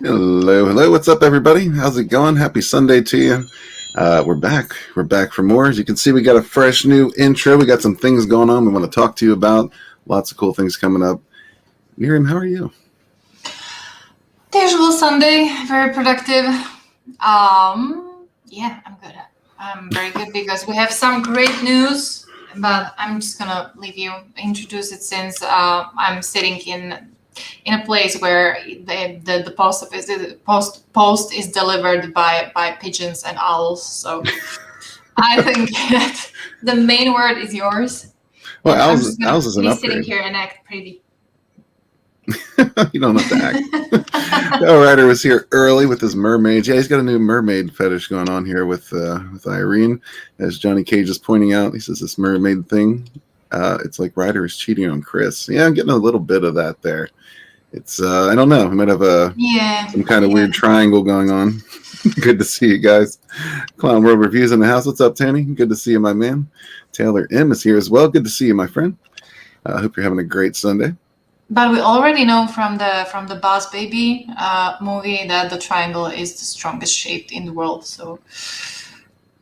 Hello, hello. What's up, everybody? How's it going? Happy Sunday to you. We're back. We're back for more. As you can see, we got a fresh new intro. We got some things going on we want to talk to you about. Lots of cool things coming up. NyRiam, how are you? The usual Sunday, very productive. Yeah, I'm good. I'm very good because we have some great news, but I'm just gonna leave you introduce it since I'm sitting in a place where the post is delivered by pigeons and owls. So I think that the main word is yours. Well, And I'm just gonna owls is an be upgrade. sitting here and act pretty. You don't have to act. Ryder was here early with his mermaids. Yeah, he's got a new mermaid fetish going on here with Irene. As Johnny Cage is pointing out, he says this mermaid thing, it's like Ryder is cheating on Chris. Yeah, I'm getting a little bit of that there. It's I don't know. We might have some kind of weird triangle going on. Good to see you guys. Clown World Reviews in the house. What's up, Tanny? Good to see you, my man. Taylor M is here as well. Good to see you, my friend. I hope you're having a great Sunday. But we already know from the Boss Baby movie that the triangle is the strongest shape in the world. So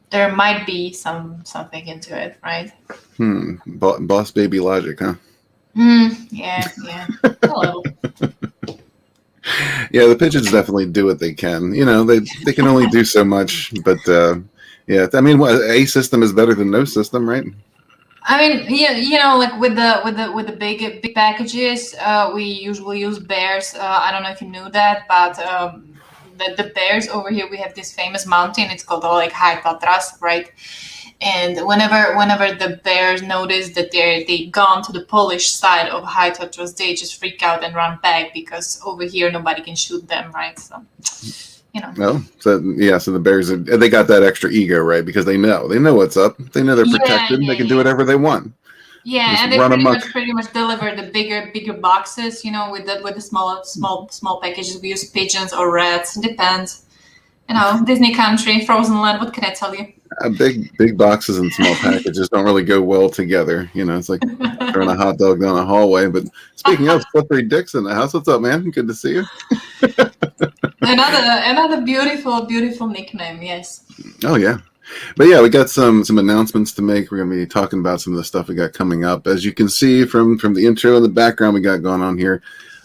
there might be something into it, right? Boss Baby logic, huh? Yeah. A little. Yeah, the pigeons definitely do what they can. You know, they can only do so much. But yeah, I mean, a system is better than no system, right? I mean, yeah, you know, like with the big packages, we usually use bears. I don't know if you knew that, but the bears over here, we have this famous mountain. It's called like High Tatras, right? And whenever the bears notice that they gone to the Polish side of High Tatras, they just freak out and run back because over here nobody can shoot them, right? So. You know. Oh, so the bears they got that extra ego, right? Because they know what's up. They know they're protected. They can do whatever they want. Yeah, just and they pretty much deliver the bigger boxes. You know, with the small packages. We use pigeons or rats. It depends. You know, Disney country, frozen land. What can I tell you? Big boxes and small packages don't really go well together. You know, it's like throwing a hot dog down a hallway. But speaking of slippery dicks in the house, what's up, man? Good to see you. Another beautiful nickname. Yes. Oh yeah. But yeah, we got some announcements to make. We're going to be talking about some of the stuff we got coming up. As you can see from the intro and the background we got going on here,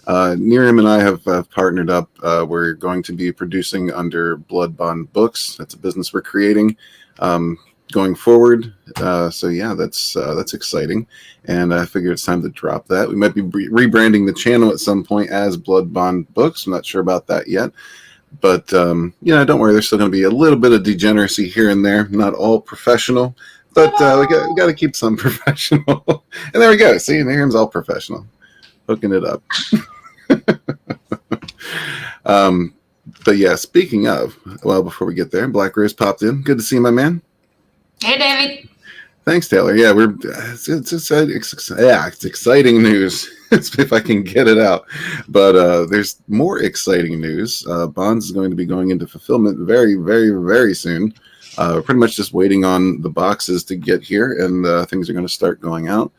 NyRiam and I have partnered up. We're going to be producing under Blood Bond Books. That's a business we're creating going forward. So yeah, that's exciting. And I figure it's time to drop that. We might be rebranding the channel at some point as Blood Bond Books. I'm not sure about that yet. But, don't worry. There's still going to be a little bit of degeneracy here and there. Not all professional, but we got to keep some professional. And there we go. See, NyRiam's all professional. Hooking it up. But yeah, speaking of, well, before we get there, Black Rose popped in. Good to see you, my man. Hey, David. Thanks, Taylor. Yeah, it's exciting news. If I can get it out. But there's more exciting news. Bonds is going to be going into fulfillment very, very, very soon. We're pretty much just waiting on the boxes to get here, and things are going to start going out.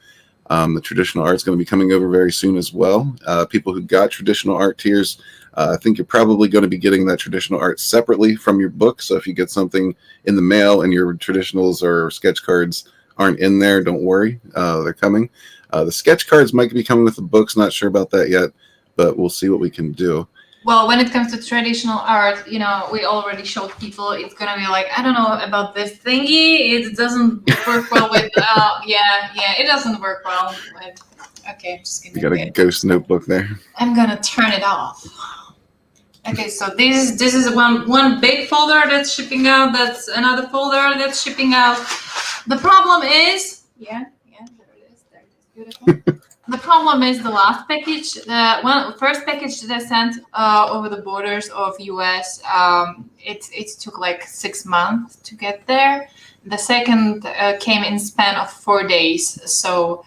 The traditional art is going to be coming over very soon as well. People who got traditional art tiers, I think you're probably going to be getting that traditional art separately from your book. So if you get something in the mail and your traditionals or sketch cards aren't in there, don't worry. They're coming. The sketch cards might be coming with the books. Not sure about that yet, but we'll see what we can do. Well, when it comes to traditional art, we already showed people it's going to be like, I don't know about this thingy. It doesn't work well with, it doesn't work well with, okay, I'm just going to. You got a ghost notebook there. I'm going to turn it off. Okay, so this is one big folder that's shipping out. That's another folder that's shipping out. The problem is, there it is, beautiful. The problem is the last package, the first package that I sent over the borders of US, it took like 6 months to get there. The second came in span of 4 days. So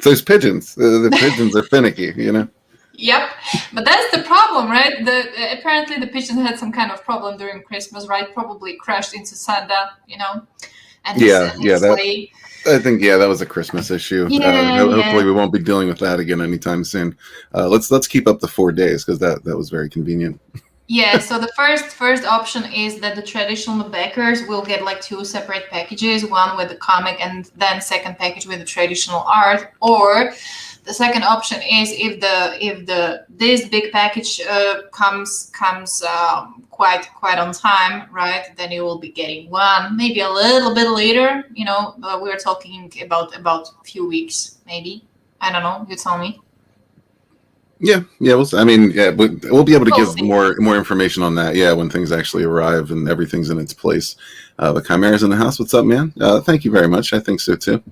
those pigeons, the pigeons are finicky, Yep, but that's the problem, right? Apparently the pigeon had some kind of problem during Christmas, right? Probably crashed into Santa, And I think that was a Christmas issue. Hopefully we won't be dealing with that again anytime soon. Let's keep up the 4 days because that was very convenient. Yeah, so the first option is that the traditional backers will get like 2 separate packages, one with the comic and then second package with the traditional art. Or the second option is if the this big package comes quite on time, right? Then you will be getting one, maybe a little bit later. We're talking about a few weeks, maybe. I don't know. You tell me. Yeah. I mean, yeah, we'll be able to We'll give see. more information on that. Yeah, when things actually arrive and everything's in its place. The Chimera's in the house. What's up, man? Thank you very much. I think so too.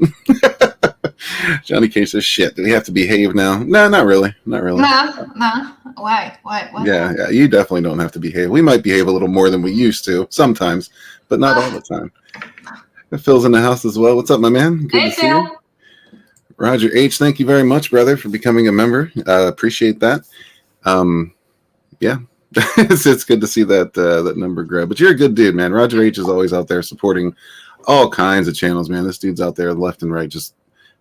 Johnny K says, "Shit, do we have to behave now?" No, not really. Not really. Nah. Why? Yeah. You definitely don't have to behave. We might behave a little more than we used to sometimes, but not all the time. Phil's in the house as well. What's up, my man? Good Hey, to see you. Roger H, thank you very much, brother, for becoming a member. Appreciate that. Yeah, it's good to see that number grow. But you're a good dude, man. Roger H is always out there supporting all kinds of channels, man. This dude's out there left and right just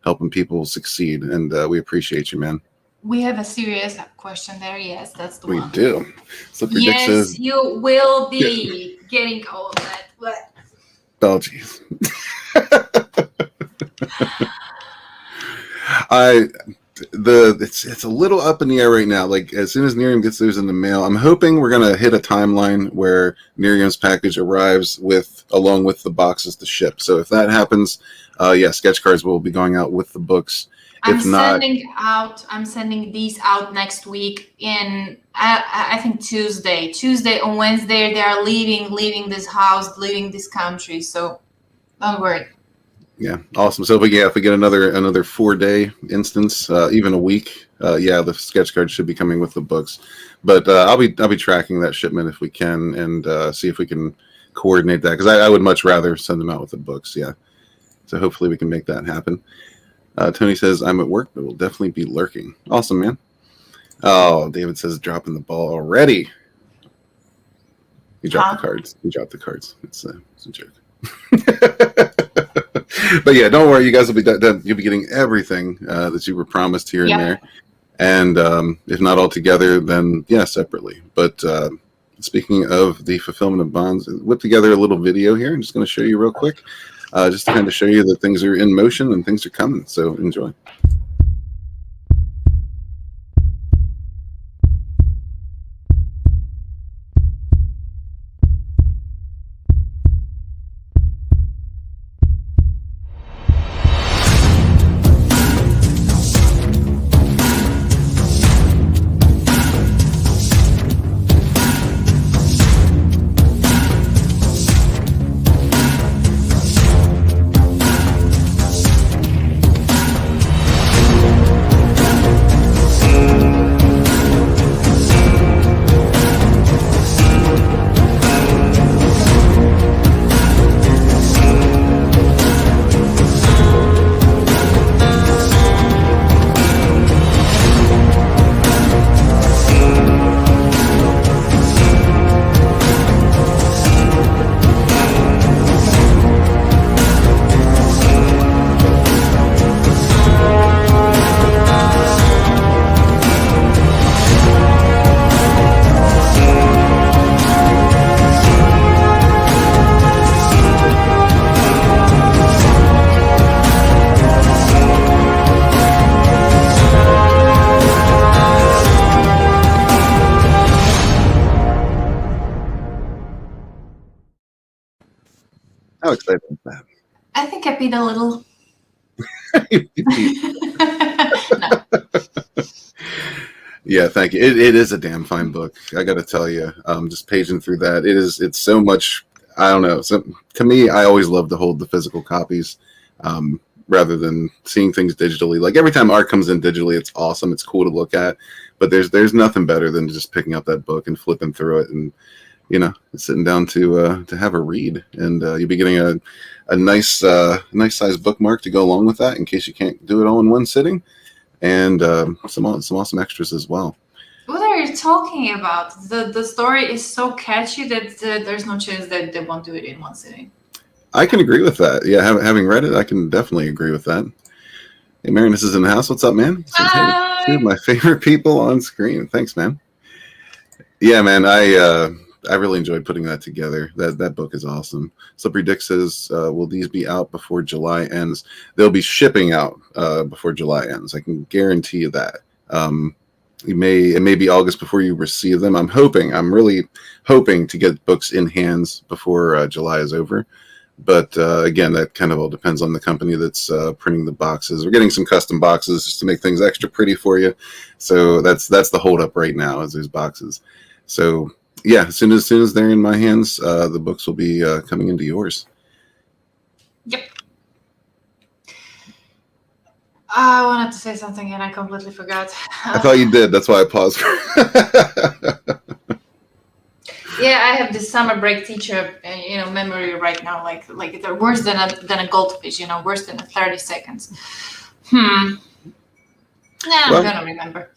helping people succeed, and we appreciate you, man. We have a serious question there. Yes, that's the We one. do. Slippery Dick Yes, says, you will be getting all of that. But oh, jeez. It's a little up in the air right now. Like as soon as NyRiam gets those in the mail, I'm hoping we're gonna hit a timeline where NyRiam's package arrives along with the boxes to ship. So if that happens, sketch cards will be going out with the books. I'm sending these out next week in I think Tuesday. On Wednesday they are leaving this house, leaving this country. So don't worry. Yeah, awesome. So if we get another 4-day instance, even a week, the sketch cards should be coming with the books. But I'll be tracking that shipment if we can and see if we can coordinate that because I would much rather send them out with the books. Yeah, so hopefully we can make that happen. Tony says I'm at work, but will definitely be lurking. Awesome, man. Oh, David says dropping the ball already. He dropped the cards. It's a joke. But yeah, don't worry. You guys will be done. You'll be getting everything that you were promised here and there. And if not all together, then separately. But speaking of the fulfillment of bonds, I whipped together a little video here. I'm just going to show you real quick, just to kind of show you that things are in motion and things are coming. So enjoy. How excited is that? I think I peed a little. No. Yeah, thank you. It is a damn fine book. I got to tell you, just paging through that, it's so much. I don't know. So to me, I always love to hold the physical copies rather than seeing things digitally. Like every time art comes in digitally, it's awesome. It's cool to look at, but there's nothing better than just picking up that book and flipping through it and sitting down to have a read. And you'll be getting a nice size bookmark to go along with that in case you can't do it all in one sitting. And some awesome extras as well. What are you talking about? The story is so catchy that there's no chance that they won't do it in one sitting. I can agree with that. Yeah, having read it, I can definitely agree with that. Hey, Marion, this is in the house. What's up, man? Says, hey, two of my favorite people on screen. Thanks, man. Yeah, man, I really enjoyed putting that together. That book is awesome. Slippery Dick says, "Will these be out before July ends?" They'll be shipping out before July ends. I can guarantee you that. It may be August before you receive them. I'm really hoping to get books in hands before July is over. But again, that kind of all depends on the company that's printing the boxes. We're getting some custom boxes just to make things extra pretty for you. So that's the holdup right now, is those boxes. So yeah, as soon as they're in my hands, the books will be coming into yours. Yep. I wanted to say something and I completely forgot. I thought you did. That's why I paused. Yeah, I have this summer break teacher, memory right now, like they're worse than a goldfish, worse than 30 seconds. Yeah, I'm gonna remember.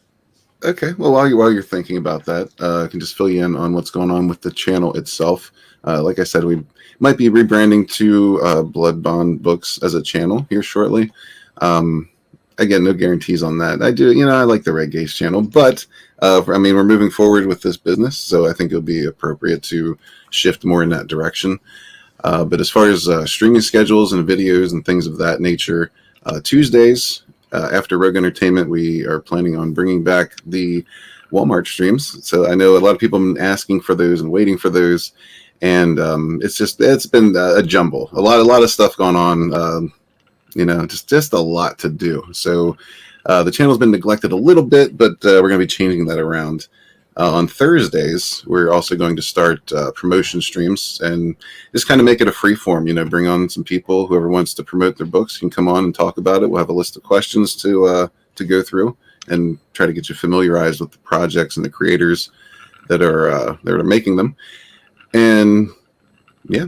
Okay, well, while you're thinking about that, I can just fill you in on what's going on with the channel itself. Like I said, we might be rebranding to Blood Bond Books as a channel here shortly. Again, no guarantees on that. I like the Red Gauge channel, but we're moving forward with this business, so I think it'll be appropriate to shift more in that direction. But as far as streaming schedules and videos and things of that nature, Tuesdays after Rogue Entertainment, we are planning on bringing back the Walmart streams. So I know a lot of people have been asking for those and waiting for those, and it's been a jumble, a lot of stuff going on. Just a lot to do. So the channel's been neglected a little bit, but we're going to be changing that around. On Thursdays, we're also going to start promotion streams and just kind of make it a free form. Bring on some people. Whoever wants to promote their books can come on and talk about it. We'll have a list of questions to go through and try to get you familiarized with the projects and the creators that are making them. And yeah,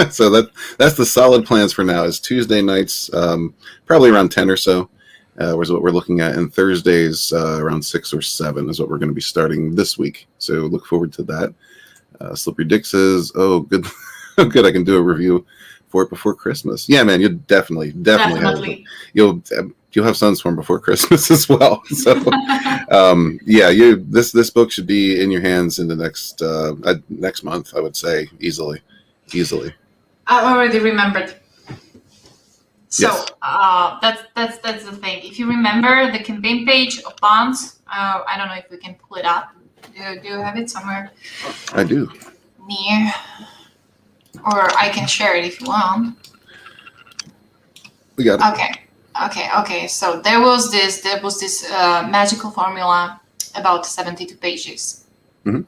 so that's the solid plans for now. Is Tuesday nights, probably around 10 or so. Was what we're looking at, and Thursdays around 6 or 7 is what we're going to be starting this week. So look forward to that. Slippery Dick says, "Oh, good, good! I can do a review for it before Christmas." Yeah, man, you'll definitely you'll have Sunstorm before Christmas as well. So this book should be in your hands in the next month. I would say easily. I already remembered. So yes. that's the thing. If you remember the campaign page of Bonds, I don't know if we can pull it up. Do you have it somewhere? I do. Near, or I can share it if you want. We got it. Okay. So there was this magical formula about 72 pages. Mm-hmm.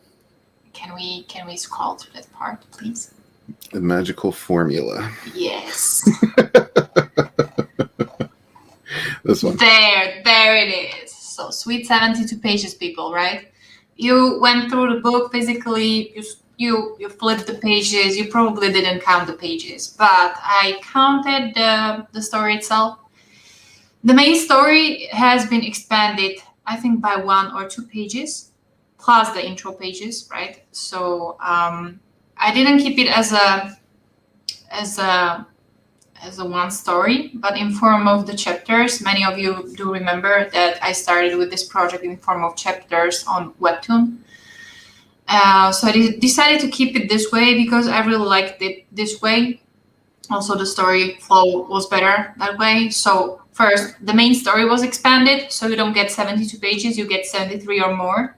Can we scroll to that part, please? The magical formula. Yes. This one. There it is. So sweet 72 pages, people, right? You went through the book physically, you flipped the pages, you probably didn't count the pages, but I counted the story itself. The main story has been expanded, I think, by 1 or 2 pages, plus the intro pages, right? So I didn't keep it as a one story, but in form of the chapters. Many of you do remember that I started with this project in form of chapters on Webtoon. So I decided to keep it this way because I really liked it this way. Also, the story flow was better that way. So first, the main story was expanded, so you don't get 72 pages, you get 73 or more.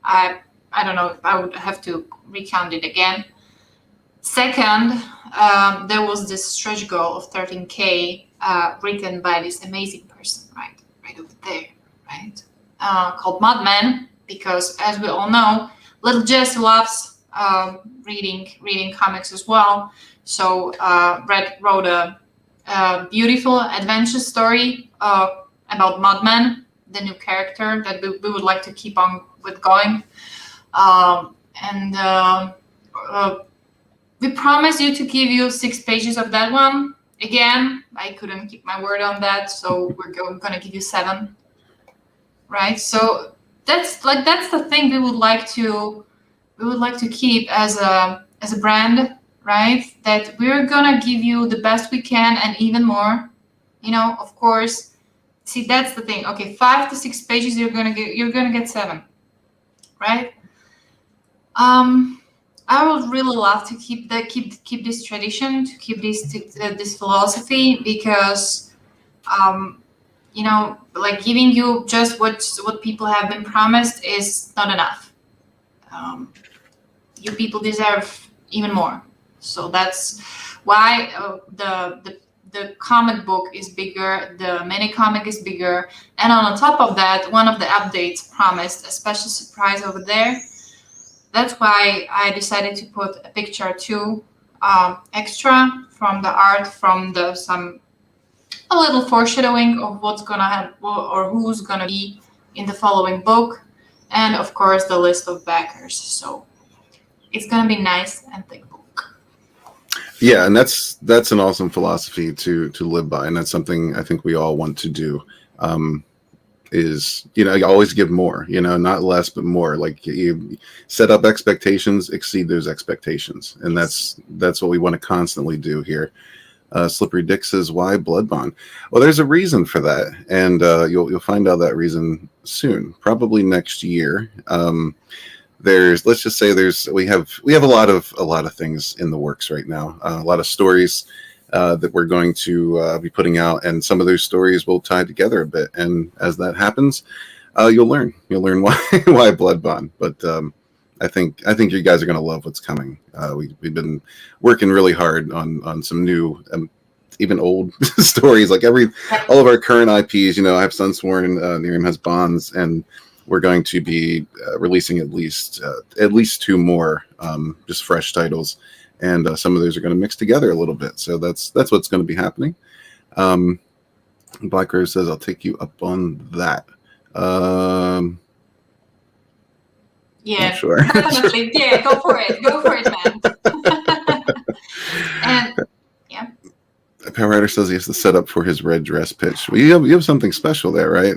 I don't know, I would have to recount it again. Second, there was this stretch goal of 13K written by this amazing person, right over there, right? Called Mudman, because as we all know, little Jess loves reading comics as well. So Red wrote a beautiful adventure story about Mudman, the new character that we would like to keep on with going. We promised you to give you 6 pages of that one. Again, I couldn't keep my word on that, so we're going to give you 7, right? So that's the thing we would like to keep as a brand, right? That we're gonna give you the best we can and even more. Of course. See, that's the thing. Okay, 5 to 6 pages, you're gonna get 7, right? I would really love to keep this tradition, to keep this philosophy, because like giving you just what people have been promised is not enough. You people deserve even more. So that's why the comic book is bigger, the mini comic is bigger, and on top of that, one of the updates promised a special surprise over there. That's why I decided to put a picture too, extra from the art, from a little foreshadowing of what's gonna happen or who's gonna be in the following book, and of course the list of backers. So it's gonna be nice and thick book. Yeah, and that's an awesome philosophy to live by, and that's something I think we all want to do. Is, you always give more, not less but more. Like, you set up expectations, exceed those expectations, and that's what we want to constantly do here. Slippery Dick says, why Blood Bond? Well, there's a reason for that, and you'll find out that reason soon, probably next year. Let's just say we have a lot of things in the works right now, a lot of stories that we're going to be putting out, and some of those stories will tie together a bit. And as that happens, you'll learn why Blood Bond. But I think you guys are going to love what's coming. We've been working really hard on some new, even old stories, like all of our current IPs. I have Sunsworn, NyRiam has Bonds, and we're going to be releasing at least 2 more just fresh titles. And some of those are going to mix together a little bit. So that's what's going to be happening. Black Rose says, I'll take you up on that. Yeah, sure. Definitely. Yeah, go for it, man. And yeah. Power Rider says he has to set up for his red dress pitch. Well, you have something special there, right?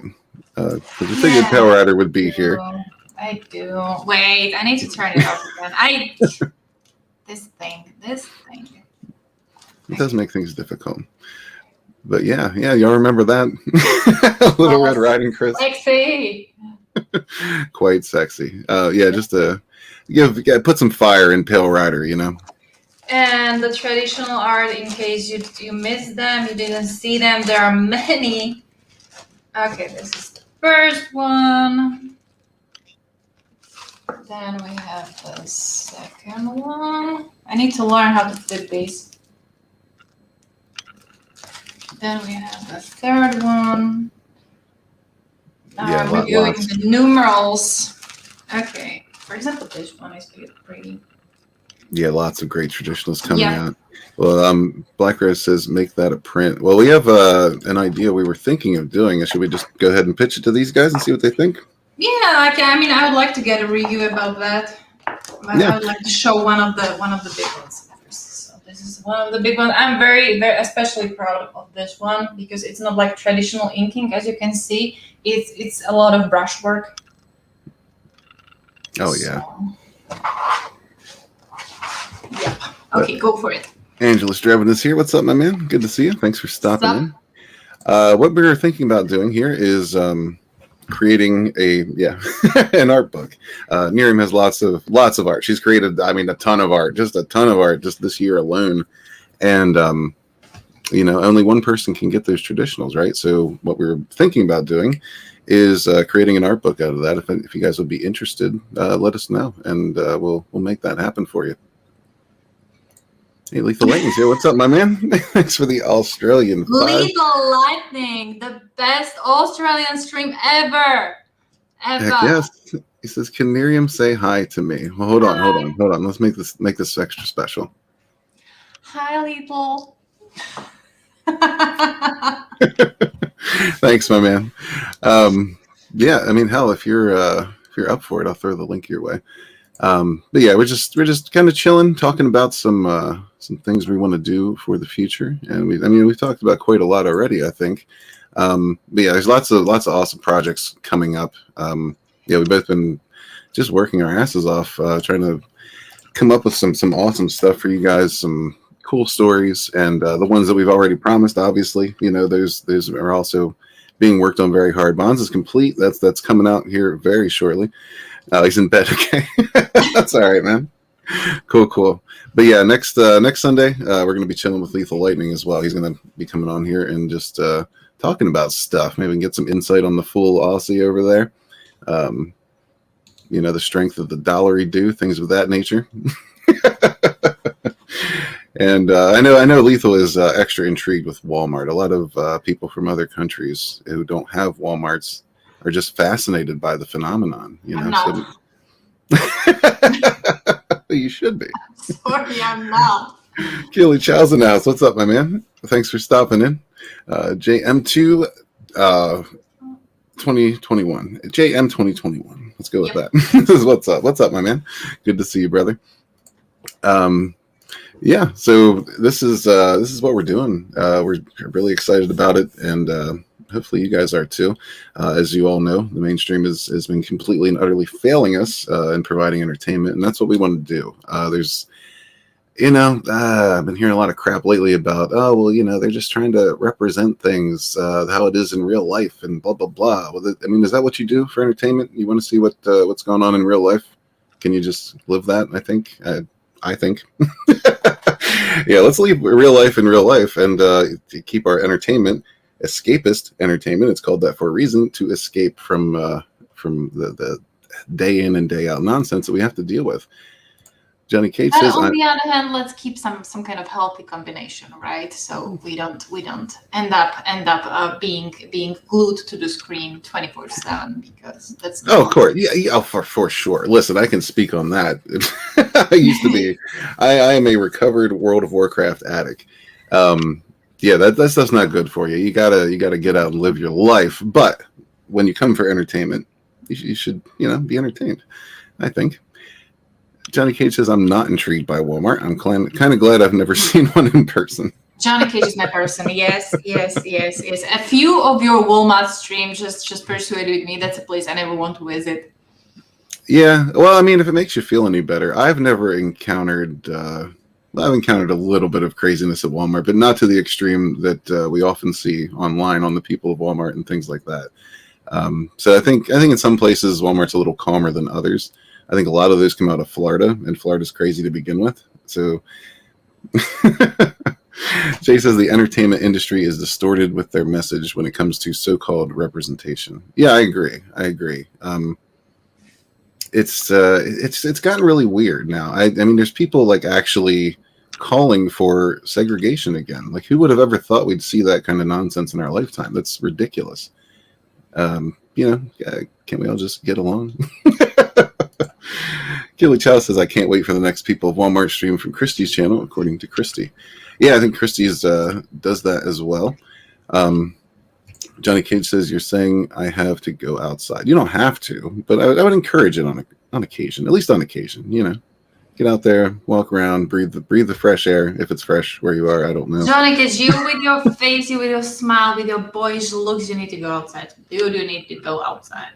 Because you figured Power Rider would be here. I do. Wait, I need to turn it off again. This thing. It does make things difficult. But yeah, y'all remember that? Little Red Riding Chris. Sexy. Quite sexy. Just to put some fire in Pale Rider, And the traditional art, in case you missed them, you didn't see them, there are many. Okay, this is the first one. Then we have the second one. I need to learn how to flip these. Then we have the third one. Now I'm reviewing the numerals. Okay, for example, this one is pretty. Yeah, lots of great traditionals coming out. Well, Black Rose says, make that a print. Well, we have an idea we were thinking of doing. Should we just go ahead and pitch it to these guys and see what they think? Yeah, I would like to get a review about that. I would like to show one of the big ones first. So this is one of the big ones. I'm very, very especially proud of this one because it's not like traditional inking, as you can see. It's a lot of brushwork. Oh yeah. Yep. Okay, go for it. Angelus Drevin is here. What's up, my man? Good to see you. Thanks for stopping in. What we were thinking about doing here is creating an art book. NyRiam has lots of art. She's created, a ton of art, just this year alone. And only one person can get those traditionals, right? So what we're thinking about doing is creating an art book out of that. If you guys would be interested, let us know, and we'll make that happen for you. Hey, Lethal Lightning's here. What's up, my man? Thanks for the Australian 5. Lethal Lightning, the best Australian stream ever. Heck yes. He says, can NyRiam say hi to me? Well, hold on. Let's make this extra special. Hi, Lethal. Thanks, my man. Hell, if you're up for it, I'll throw the link your way. But yeah, we're just kind of chilling, talking about some things we want to do for the future, and we've talked about quite a lot already, I think. But yeah, there's lots of awesome projects coming up. We've both been just working our asses off, trying to come up with some awesome stuff for you guys, some cool stories, and the ones that we've already promised. Obviously, those are also being worked on very hard. Bonds is complete. That's coming out here very shortly. He's in bed. Okay, that's all right, man. Cool. But yeah, next Sunday we're gonna be chilling with Lethal Lightning as well. He's gonna be coming on here and just talking about stuff. Maybe we can get some insight on the full Aussie over there. The strength of the dollary-do, things of that nature. And I know Lethal is extra intrigued with Walmart. A lot of people from other countries who don't have Walmarts are just fascinated by the phenomenon. I'm not. You should be. Sorry, I'm not. Keely Chow's in the house. What's up, my man? Thanks for stopping in. JM2 2021. JM 2021. Let's go with that. This is what's up. What's up, my man? Good to see you, brother. Yeah, so this is what we're doing. We're really excited about it, and hopefully you guys are too. As you all know, the mainstream has been completely and utterly failing us in providing entertainment, and that's what we want to do. There's, I've been hearing a lot of crap lately about, they're just trying to represent things how it is in real life and blah blah blah. Well, is that what you do for entertainment? You want to see what's going on in real life? Can you just live that? I think. Yeah, let's leave real life in real life and to keep our entertainment escapist entertainment. It's called that for a reason, to escape from the day in and day out nonsense that we have to deal with. Johnny Cage says, on the other hand, let's keep some kind of healthy combination, right? So we don't end up being glued to the screen 24/7, because that's of course, yeah, for sure. Listen, I can speak on that. I used to be. I am a recovered World of Warcraft addict. Yeah, that stuff's not good for you. You gotta get out and live your life. But when you come for entertainment, you should be entertained, I think. Johnny Cage says, I'm not intrigued by Walmart. I'm kind of glad I've never seen one in person. Johnny Cage is my person. Yes. A few of your Walmart streams just persuaded me. That's a place I never want to visit. Yeah, well, if it makes you feel any better, I've never encountered. I've encountered a little bit of craziness at Walmart, but not to the extreme that we often see online on the people of Walmart and things like that. So I think in some places Walmart's a little calmer than others. I think a lot of those come out of Florida, and Florida's crazy to begin with. So Jay says the entertainment industry is distorted with their message when it comes to so-called representation. Yeah, I agree. It's gotten really weird now. I mean, there's people like actually calling for segregation again. Like, who would have ever thought we'd see that kind of nonsense in our lifetime? That's ridiculous. Can't we all just get along? Gilly Chow says, I can't wait for the next People of Walmart stream from Christie's channel, according to Christie. Yeah, I think Christie's does that as well. Johnny Cage says, you're saying I have to go outside. You don't have to, but I would encourage it on occasion, at least on occasion, Get out there, walk around, breathe the fresh air, if it's fresh where you are. I don't know. Johnny Cage, you with your face, you with your smile, with your boyish looks, you need to go outside. You do need to go outside.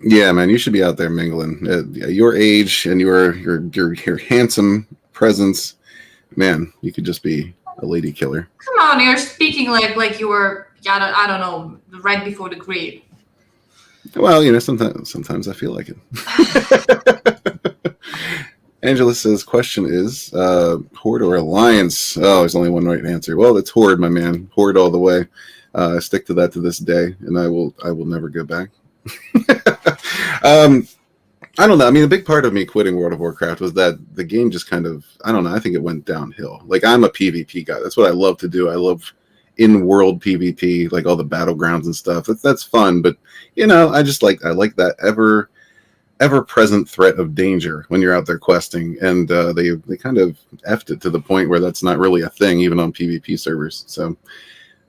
Yeah, man, you should be out there mingling. Your age and your handsome presence, man, you could just be a lady killer. Come on, you're speaking like you were, I don't know, right before the grave. Well, sometimes I feel like it. Angela says, question is, Horde or Alliance? Oh, there's only one right answer. Well, it's Horde, my man. Horde all the way. I stick to that to this day, and I will never go back. I don't know. A big part of me quitting World of Warcraft was that the game just kind of, I don't know, I think it went downhill. Like, I'm a PvP guy. That's what I love to do. I love in-world PvP, like all the battlegrounds and stuff. That's fun, but I like that ever-present threat of danger when you're out there questing, and they kind of effed it to the point where that's not really a thing, even on PvP servers. So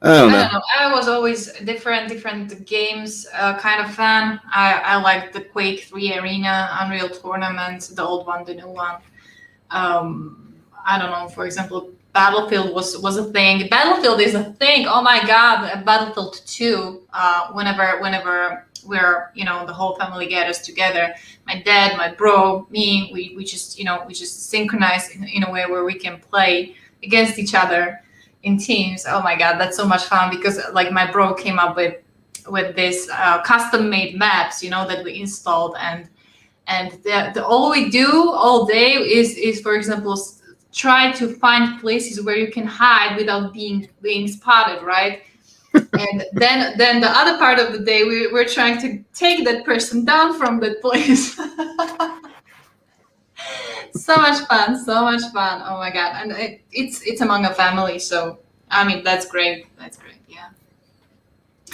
I don't know. I was always different games kind of fan. I like the Quake 3 Arena, Unreal Tournament, the old one, the new one. I don't know, for example, Battlefield was a thing. Battlefield is a thing. Oh my God, Battlefield 2. Whenever we're the whole family gathers together, my dad, my bro, me, we just synchronize in a way where we can play against each other in teams. Oh my God, that's so much fun, because like my bro came up with custom-made maps, that we installed, and all we do all day is for example try to find places where you can hide without being spotted, right? And then the other part of the day we're trying to take that person down from that place. So much fun. Oh my god. And it's among a family, so I mean that's great. Yeah.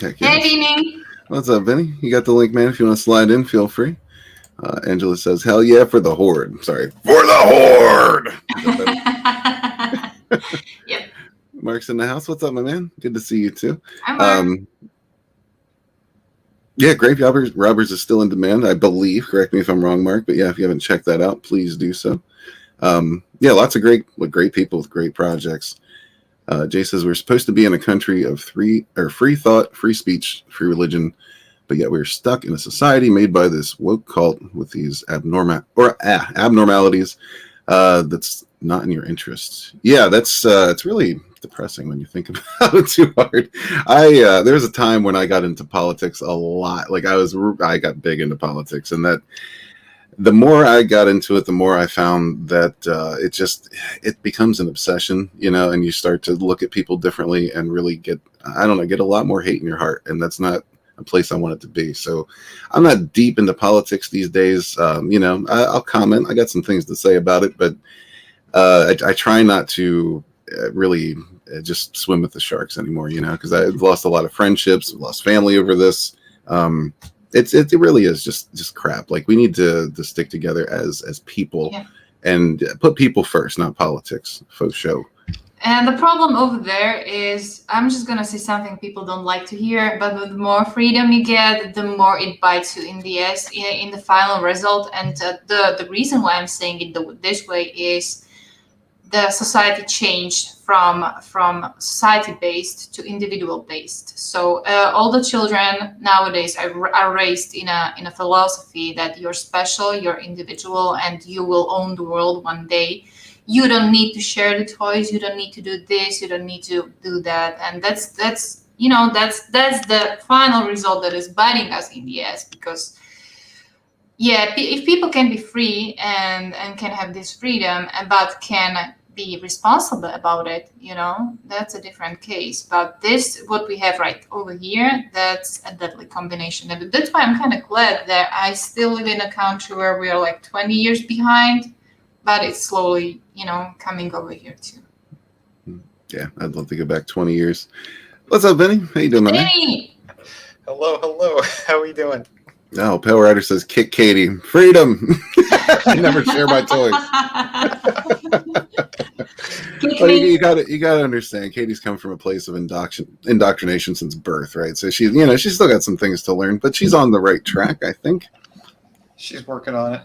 Heck Hey, yes. Vinny. What's up, Vinny? You got the link, man. If you want to slide in, feel free. Angela says, hell yeah for the horde. Sorry, for the horde. Yep. Mark's in the house. What's up, my man? Good to see you too. Hi, Mark. Yeah, Grave Robbers is still in demand, I believe. Correct me if I'm wrong, Mark. But yeah, if you haven't checked that out, please do so. Yeah, lots of great people with great projects. Jay says we're supposed to be in a country of free thought, free speech, free religion, but yet we're stuck in a society made by this woke cult with these abnormalities that's not in your interests. Yeah, that's it's really depressing when you think about it too hard. There was a time when I got into politics a lot. Like I got big into politics, and that the more I got into it, the more I found that it becomes an obsession, and you start to look at people differently and really get a lot more hate in your heart, and that's not a place I want it to be. So I'm not deep into politics these days. I'll comment. I got some things to say about it, but I try not to really just swim with the sharks anymore, because I've lost a lot of friendships, lost family over this. It really is just crap. Like we need to stick together as people, and put people first, not politics. Faux show. And the problem over there is, I'm just gonna say something people don't like to hear, but the more freedom you get, the more it bites you in the ass in the final result. And the reason why I'm saying it this way is the society changed from society-based to individual-based. So all the children nowadays are raised in a philosophy that you're special, you're individual, and you will own the world one day. You don't need to share the toys. You don't need to do this. You don't need to do that. And that's the final result that is biting us in the ass. Because if people can be free and can have this freedom, but can be responsible about it, that's a different case. But what we have right over here, that's a deadly combination. And that's why I'm kind of glad that I still live in a country where we are like 20 years behind, but it's slowly, coming over here too. Yeah, I'd love to go back 20 years. What's up, Vinny? How you doing, man? Vinny! Hello. How are you doing? Oh, Pale Rider says, kick Katie. Freedom! I never share my toys. Well, you gotta understand, Katie's come from a place of indoctrination since birth, right? So she's still got some things to learn, but she's on the right track, I think. She's working on it.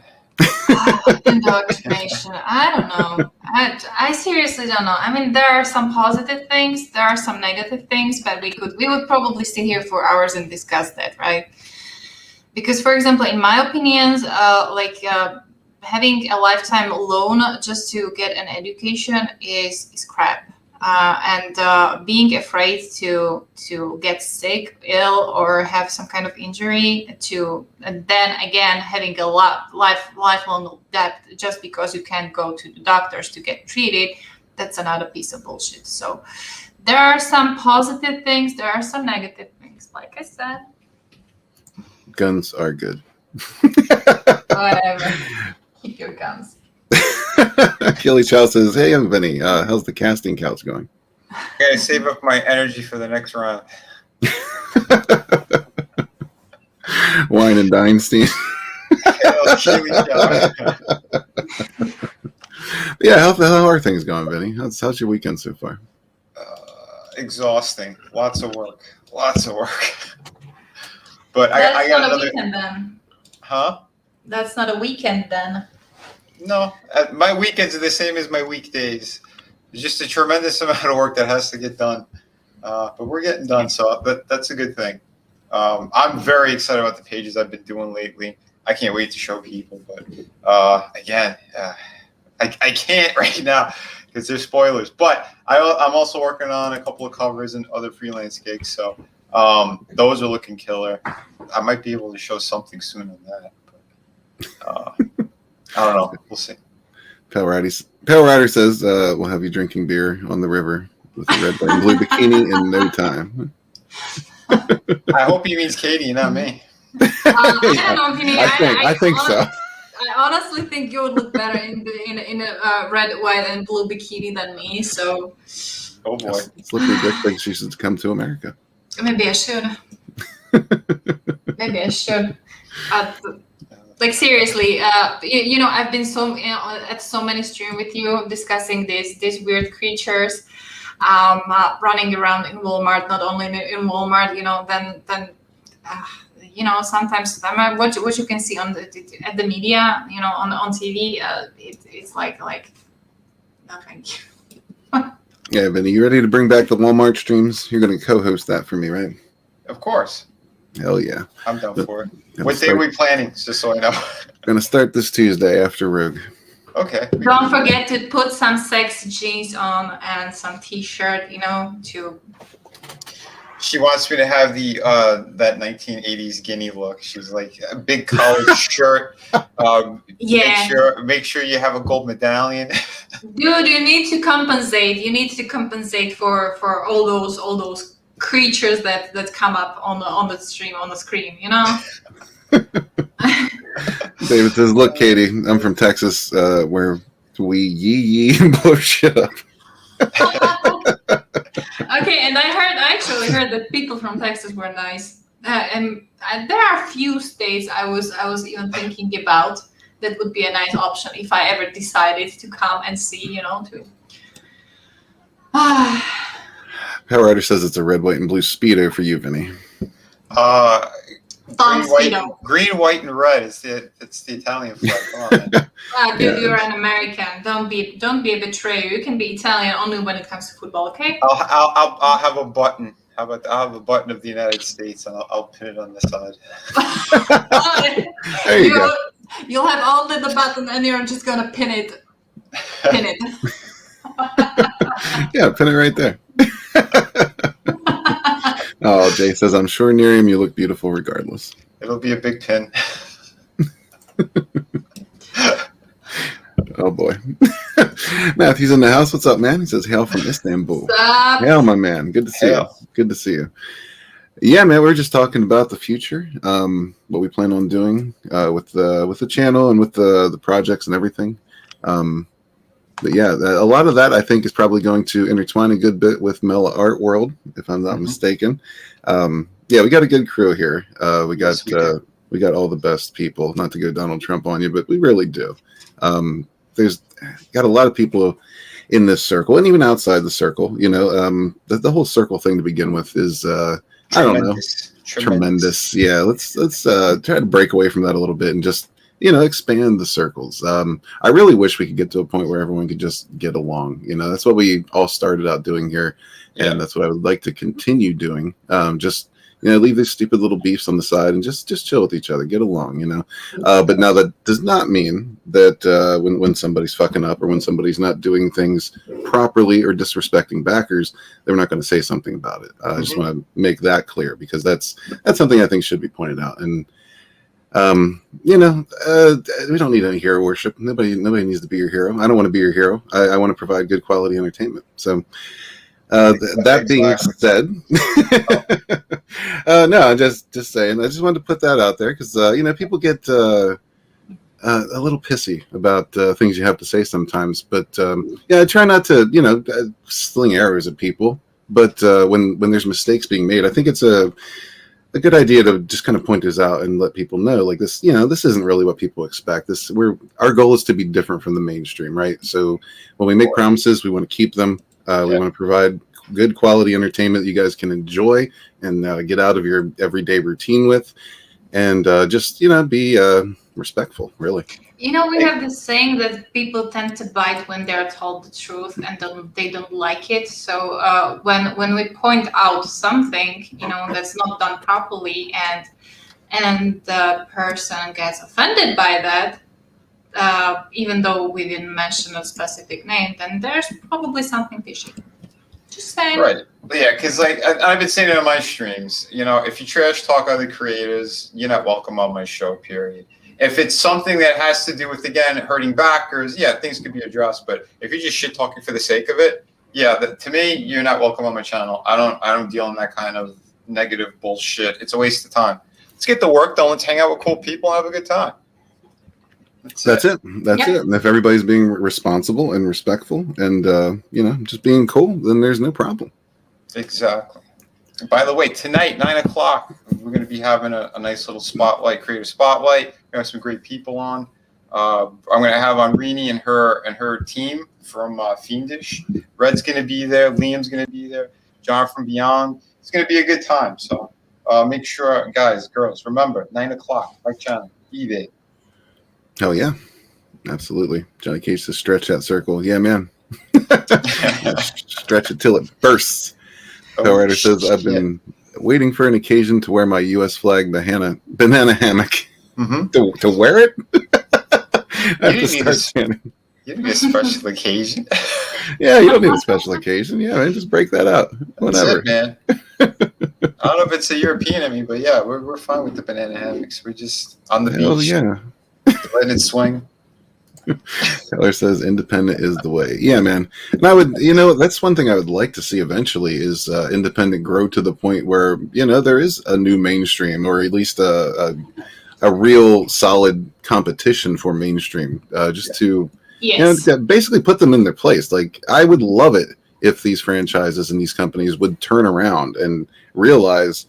Indoctrination. I don't know. I seriously don't know. I mean, there are some positive things, there are some negative things, but we would probably sit here for hours and discuss that, right? Because, for example, in my opinions, having a lifetime loan just to get an education is crap. And being afraid to get sick, ill, or have some kind of injury, and then again having a lifelong debt just because you can't go to the doctors to get treated, that's another piece of bullshit. So there are some positive things, there are some negative things. Like I said, guns are good. Whatever. Keep your guns. Kelly Chow says, hey, I'm Vinny. How's the casting couch going? I gotta save up my energy for the next round. Wine and dine, Steve. Yeah, how are things going, Vinny? How's your weekend so far? Exhausting. Lots of work. But That's I got not another. A weekend then. Huh? That's not a weekend then. No, my weekends are the same as my weekdays. There's just a tremendous amount of work that has to get done. But we're getting done, so that's a good thing. I'm very excited about the pages I've been doing lately. I can't wait to show people. But again, I can't right now because there's spoilers. But I'm also working on a couple of covers and other freelance gigs. So Those are looking killer. I might be able to show something soon on that. But, I don't know. We'll see. Pale Rider says we'll have you drinking beer on the river with a red, white, and blue bikini in no time. I hope he means Katie, not me. I don't know, Vinny. I think so. I honestly think you would look better in a red, white, and blue bikini than me. So, Oh boy. Slippery Dick thinks she should come to America. maybe I should. Maybe I should. Like seriously, you know, I've been at so many streams with you discussing these weird creatures, running around in Walmart. Not only in Walmart, you know, then you know, sometimes what you can see on at the media, you know, on TV, it's like no thank you. Yeah, Vinny, you ready to bring back the Walmart streams? You're going to co-host that for me, right? Of course. Hell yeah. I'm down for it. What day are we planning, just so I know? Going to start this Tuesday after Rogue. Okay. Don't forget to put some sexy jeans on and some t-shirt, you know, to... She wants me to have the that 1980s Guinea look. She's like a big collared shirt. Yeah. Make sure you have a gold medallion. Dude, you need to compensate. You need to compensate for all those creatures that come up on the stream, on the screen, you know. David says, "Look, Katie, I'm from Texas, where we yee and blow shit up." Okay, and I actually heard that people from Texas were nice, and there are a few states I was even thinking about that would be a nice option if I ever decided to come and see, you know. Power Rider says it's a red, white, and blue Speedo for you, Vinny. Green, white, and red. It's the Italian flag. Dude, you're an American. Don't be a betrayer. You can be Italian only when it comes to football. Okay. I'll have a button. How about I'll have a button of the United States and I'll pin it on the side. There you go. You'll have all the button and you're just gonna pin it. Yeah, pin it right there. Oh, Jay says, "I'm sure, NyRiam, you look beautiful regardless." It'll be a big pin. Oh boy. Matthew's in the house. What's up, man? He says, "Hail from Istanbul." What's up? Hail, my man. Good to see you. Good to see you. Yeah, man, we're just talking about the future, what we plan on doing with the channel and with the projects and everything. But yeah, a lot of that I think is probably going to intertwine a good bit with Mela Art World, if I'm not mistaken. Yeah, we got a good crew here. We got all the best people. Not to go Donald Trump on you, but we really do. There's got a lot of people in this circle, and even outside the circle. You know, the whole circle thing to begin with is I don't know, tremendous. Yeah, let's try to break away from that a little bit and just, you know, expand the circles. I really wish we could get to a point where everyone could just get along. You know, that's what we all started out doing here, and that's what I would like to continue doing. Just, you know, leave these stupid little beefs on the side and just chill with each other, get along. You know, but now that does not mean that when somebody's fucking up or when somebody's not doing things properly or disrespecting backers, they're not going to say something about it. I just want to make that clear, because that's something I think should be pointed out. And you know, we don't need any hero worship. Nobody needs to be your hero. I don't want to be your hero. I want to provide good quality entertainment. So that being said, no, I'm just saying. I just wanted to put that out there because you know, people get a little pissy about things you have to say sometimes. But yeah, I try not to, you know, sling arrows at people. But when there's mistakes being made, I think it's a good idea to just kind of point this out and let people know, like, this, you know, this isn't really what people expect. Our goal is to be different from the mainstream, right? So when we make promises, we want to keep them. We want to provide good quality entertainment that you guys can enjoy and get out of your everyday routine with, and just, you know, be respectful, really. You know, we have this saying that people tend to bite when they're told the truth and they don't like it. So when we point out something, you know, that's not done properly, and the person gets offended by that, even though we didn't mention a specific name, then there's probably something fishy. Just saying. Right. Yeah, because like I've been saying it on my streams, you know, if you trash talk other creators, you're not welcome on my show, period. If it's something that has to do with, again, hurting backers, yeah, things could be addressed. But if you're just shit talking for the sake of it, yeah, to me, you're not welcome on my channel. I don't deal in that kind of negative bullshit. It's a waste of time. Let's get the work done. Let's hang out with cool people and have a good time. That's it. That's it. And if everybody's being responsible and respectful and, you know, just being cool, then there's no problem. Exactly. And by the way, tonight, 9 o'clock, we're going to be having a nice little spotlight, creative spotlight. We're going to have some great people on. I'm going to have on Rini and her team from Fiendish. Red's going to be there. Liam's going to be there. John from Beyond. It's going to be a good time. So make sure, guys, girls, remember, 9 o'clock, my channel, eBay. Oh, yeah. Absolutely. Johnny Cage to stretch that circle. Yeah, man. Stretch it till it bursts. Writer says, I've been waiting for an occasion to wear my U.S. flag banana hammock. Mm-hmm. To wear it? You need a special occasion. Yeah, you don't need a special occasion. Yeah, man, just break that out. Whatever. That's it, man. I don't know if it's a European in me, but yeah, we're fine with the banana hammocks. We're just on the beach. Oh, yeah. Letting it swing. Taylor says independent is the way. Yeah, man. And I would, you know, that's one thing I would like to see eventually is independent grow to the point where, you know, there is a new mainstream or at least a real solid competition for mainstream just to, yes, you know, basically put them in their place. Like, I would love it if these franchises and these companies would turn around and realize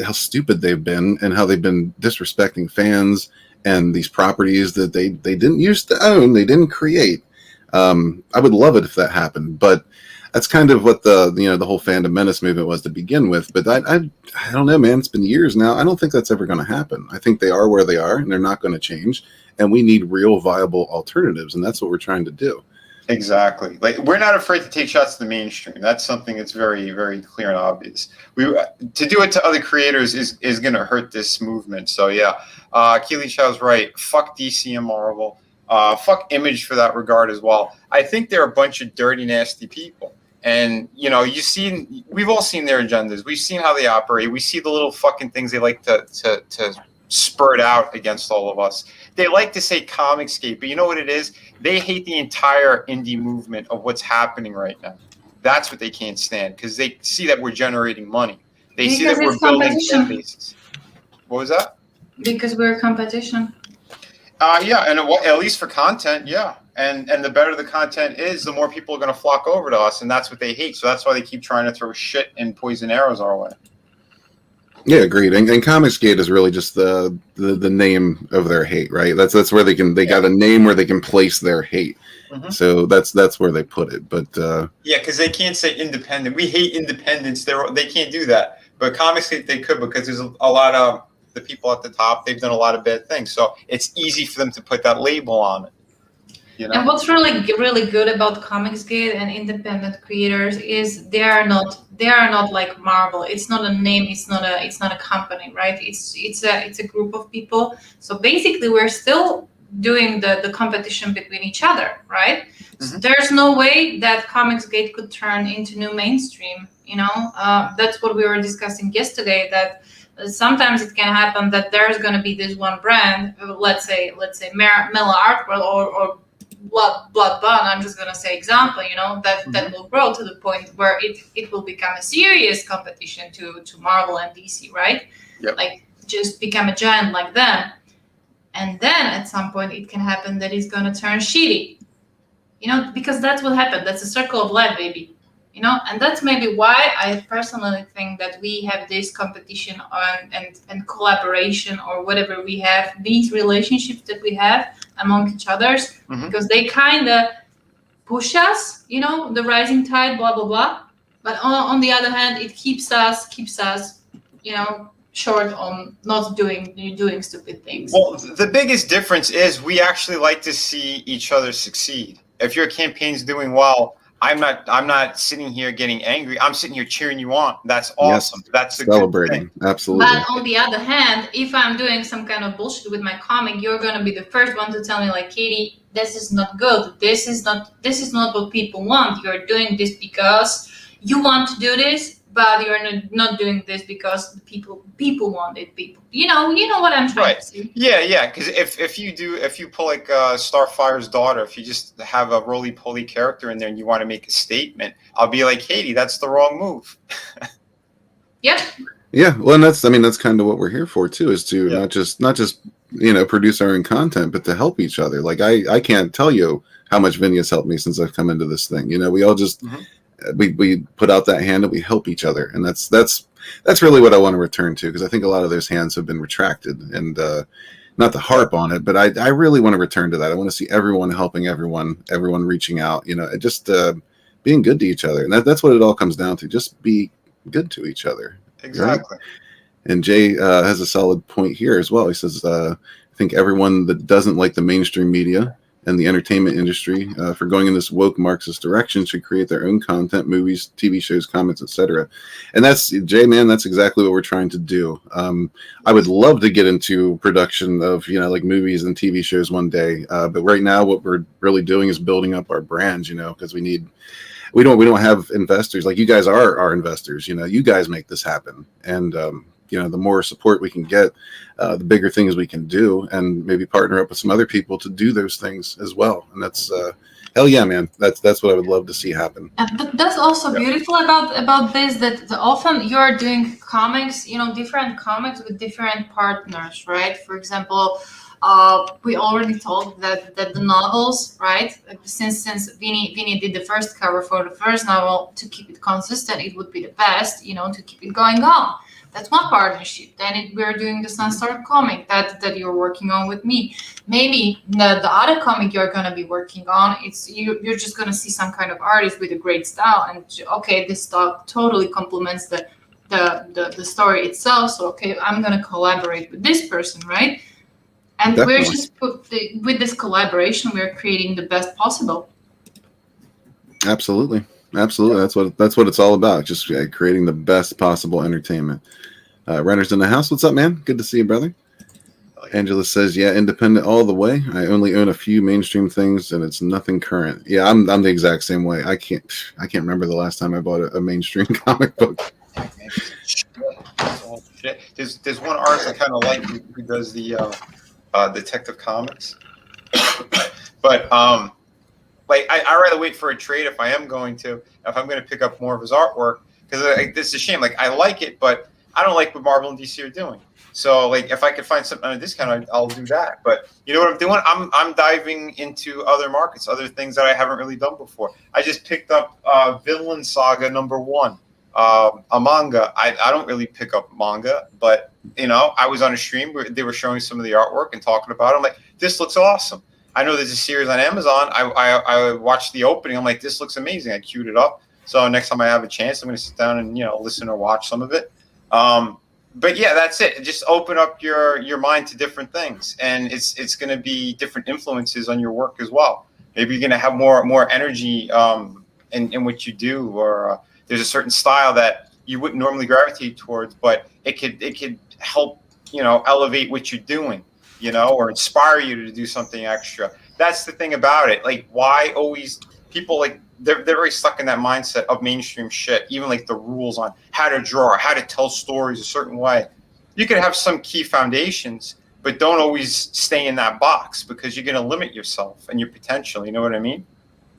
how stupid they've been and how they've been disrespecting fans and these properties that they didn't used to own, they didn't create. I would love it if that happened, but that's kind of what the whole fandom menace movement was to begin with. But I don't know, man. It's been years now. I don't think that's ever going to happen. I think they are where they are, and they're not going to change. And we need real, viable alternatives, and that's what we're trying to do. Exactly. Like, we're not afraid to take shots to the mainstream. That's something that's very, very clear and obvious. To do it to other creators is going to hurt this movement. So yeah, Keely Chow's right. Fuck DC and Marvel. Fuck Image for that regard as well. I think they're a bunch of dirty, nasty people. And you know, we've all seen their agendas. We've seen how they operate. We see the little fucking things they like to spurt out against all of us. They like to say Comicsgate, but you know what it is? They hate the entire indie movement of what's happening right now. That's what they can't stand, because they see that we're generating money. They see that we're building fan bases. What was that? Because we're competition. Yeah, and at least for content, yeah. And the better the content is, the more people are going to flock over to us, and that's what they hate. So that's why they keep trying to throw shit and poison arrows our way. Yeah, agreed. And Comicsgate is really just the name of their hate, right? That's where they got a name where they can place their hate. Mm-hmm. So that's where they put it. But yeah, because they can't say independent. We hate independence. They can't do that. But Comicsgate they could, because there's a lot of the people at the top. They've done a lot of bad things, so it's easy for them to put that label on it. You know? And what's really good about Comicsgate and independent creators is they are not like Marvel. It's not a name. It's not a company, right? It's a group of people. So basically, we're still doing the competition between each other, right? Mm-hmm. So there's no way that Comicsgate could turn into new mainstream. You know, that's what we were discussing yesterday. That sometimes it can happen that there's going to be this one brand, let's say Mela Artworld or Blood Bond, I'm just going to say example, you know, that will grow to the point where it will become a serious competition to Marvel and DC, right? Yep. Like, just become a giant like them. And then at some point it can happen that it's going to turn shitty, you know, because that's what happened. That's a circle of life, baby. You know, and that's maybe why I personally think that we have this competition and collaboration, or whatever we have, these relationships that we have among each others, because they kind of push us, you know, the rising tide, blah, blah, blah. But on the other hand, it keeps us, you know, short on not doing stupid things. Well, the biggest difference is we actually like to see each other succeed. If your campaign's doing well, I'm not sitting here getting angry. I'm sitting here cheering you on. That's awesome. Yes, that's a celebrating. Good thing. Absolutely. But on the other hand, if I'm doing some kind of bullshit with my comic, you're gonna be the first one to tell me, like, Katie, this is not good. This is not what people want. You're doing this because you want to do this, but you're not doing this because the people want it. People, you know what I'm trying to say. Yeah. Because if you pull like Starfire's daughter, if you just have a roly-poly character in there and you want to make a statement, I'll be like, Katie, that's the wrong move. Yep. Yeah, well, and that's kind of what we're here for too, is to not just produce our own content, but to help each other. Like I can't tell you how much Vinny has helped me since I've come into this thing. We all just we put out that hand and we help each other, and that's really what I want to return to, because I think a lot of those hands have been retracted, and not to harp on it, but I really want to return to that. I want to see everyone helping everyone reaching out, just being good to each other, and that's what it all comes down to. Just be good to each other. Exactly. Right? And Jay has a solid point here as well. He says, I think everyone that doesn't like the mainstream media and the entertainment industry for going in this woke Marxist direction should create their own content, movies, TV shows, comics, etc. And that's, Jay, man, that's exactly what we're trying to do. I would love to get into production of, like movies and TV shows one day. But right now what we're really doing is building up our brands, because we don't have investors. Like, you guys are our investors. You guys make this happen, and the more support we can get, the bigger things we can do, and maybe partner up with some other people to do those things as well. And that's hell yeah, man. That's what I would love to see happen. But that's also beautiful about this, that often you're doing comics, different comics with different partners, right? For example, we already told that the novels, right? Since Vinnie did the first cover for the first novel, to keep it consistent, it would be the best, to keep it going on. That's one partnership. Then we're doing the Sunstar comic that you're working on with me. Maybe the other comic you're gonna be working on, you're just gonna see some kind of artist with a great style, and okay, this style totally complements the story itself. So okay, I'm gonna collaborate with this person, right? And Definitely. we're just with this collaboration, we're creating the best possible. Absolutely. That's what it's all about. Just creating the best possible entertainment. Renner's in the house. What's up, man? Good to see you, brother. Angela says, yeah, independent all the way. I only own a few mainstream things, and it's nothing current. Yeah, I'm the exact same way. I can't remember the last time I bought a mainstream comic book. There's one artist I kind of like who does the Detective Comics, but I'd rather wait for a trade if I'm going to pick up more of his artwork, because this is a shame. Like, I like it, but I don't like what Marvel and DC are doing. So like, if I could find something on a discount, I'll do that. But you know what I'm doing? I'm diving into other markets, other things that I haven't really done before. I just picked up Vinland Saga #1, a manga. I don't really pick up manga, but I was on a stream where they were showing some of the artwork and talking about it. I'm like, this looks awesome. I know there's a series on Amazon. I watched the opening. I'm like, this looks amazing. I queued it up. So next time I have a chance, I'm going to sit down and listen or watch some of it. But yeah, that's it. Just open up your mind to different things, and it's going to be different influences on your work as well. Maybe you're going to have more energy in what you do, or there's a certain style that you wouldn't normally gravitate towards, but it could help elevate what you're doing. Or inspire you to do something extra. That's the thing about it. Like, why always people they're very stuck in that mindset of mainstream shit. Even like the rules on how to draw, how to tell stories a certain way. You can have some key foundations, but don't always stay in that box, because you're going to limit yourself and your potential. You know what I mean?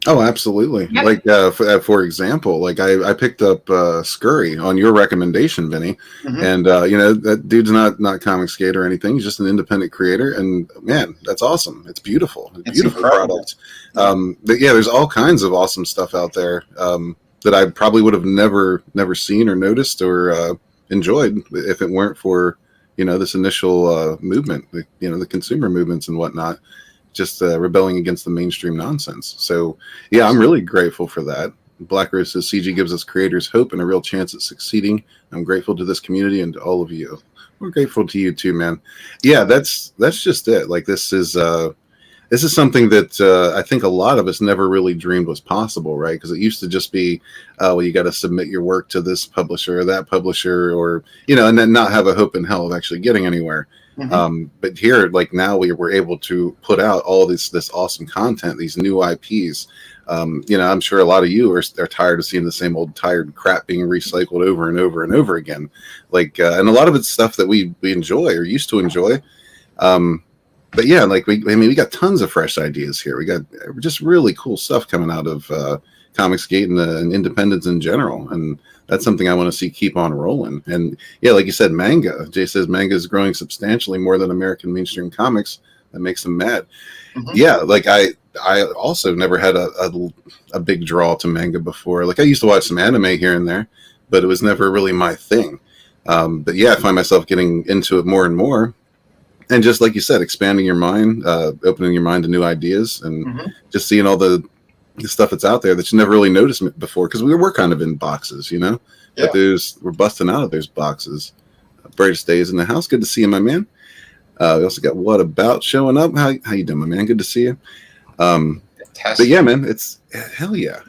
Oh, absolutely. Yep. Like, for example, like I picked up Scurry on your recommendation, Vinny. Mm-hmm. And, that dude's not comic skate or anything. He's just an independent creator. And, man, that's awesome. It's beautiful. It's beautiful product. But, yeah, there's all kinds of awesome stuff out there that I probably would have never seen or noticed or enjoyed if it weren't for, this initial movement, the consumer movements and whatnot. Just rebelling against the mainstream nonsense. So, yeah, I'm really grateful for that. Black Rose says, CG gives us creators hope and a real chance at succeeding. I'm grateful to this community and to all of you. We're grateful to you too, man. Yeah, that's just it. Like, this is something that I think a lot of us never really dreamed was possible, right? Because it used to just be, well, you got to submit your work to this publisher or that publisher, or and then not have a hope in hell of actually getting anywhere. But here, like now, we were able to put out all this awesome content, these new IPs. I'm sure a lot of you are tired of seeing the same old tired crap being recycled over and over and over again. Like, and a lot of it's stuff that we enjoy or used to enjoy. But yeah, like we got tons of fresh ideas here. We got just really cool stuff coming out of Comicsgate and independents in general, and that's something I want to see keep on rolling. And yeah, like you said, manga. Jay says manga is growing substantially more than American mainstream comics. That makes him mad. Yeah, like I also never had a big draw to manga before. Like I used to watch some anime here and there, but it was never really my thing. But yeah, I find myself getting into it more and more. And just like you said, expanding your mind, opening your mind to new ideas, and just seeing all the stuff that's out there that you never really noticed before, because we were kind of in boxes, Yeah. But we're busting out of those boxes. Brightest days in the house. Good to see you, my man. We also got What About showing up. How you doing, my man? Good to see you. But yeah, man, it's hell yeah,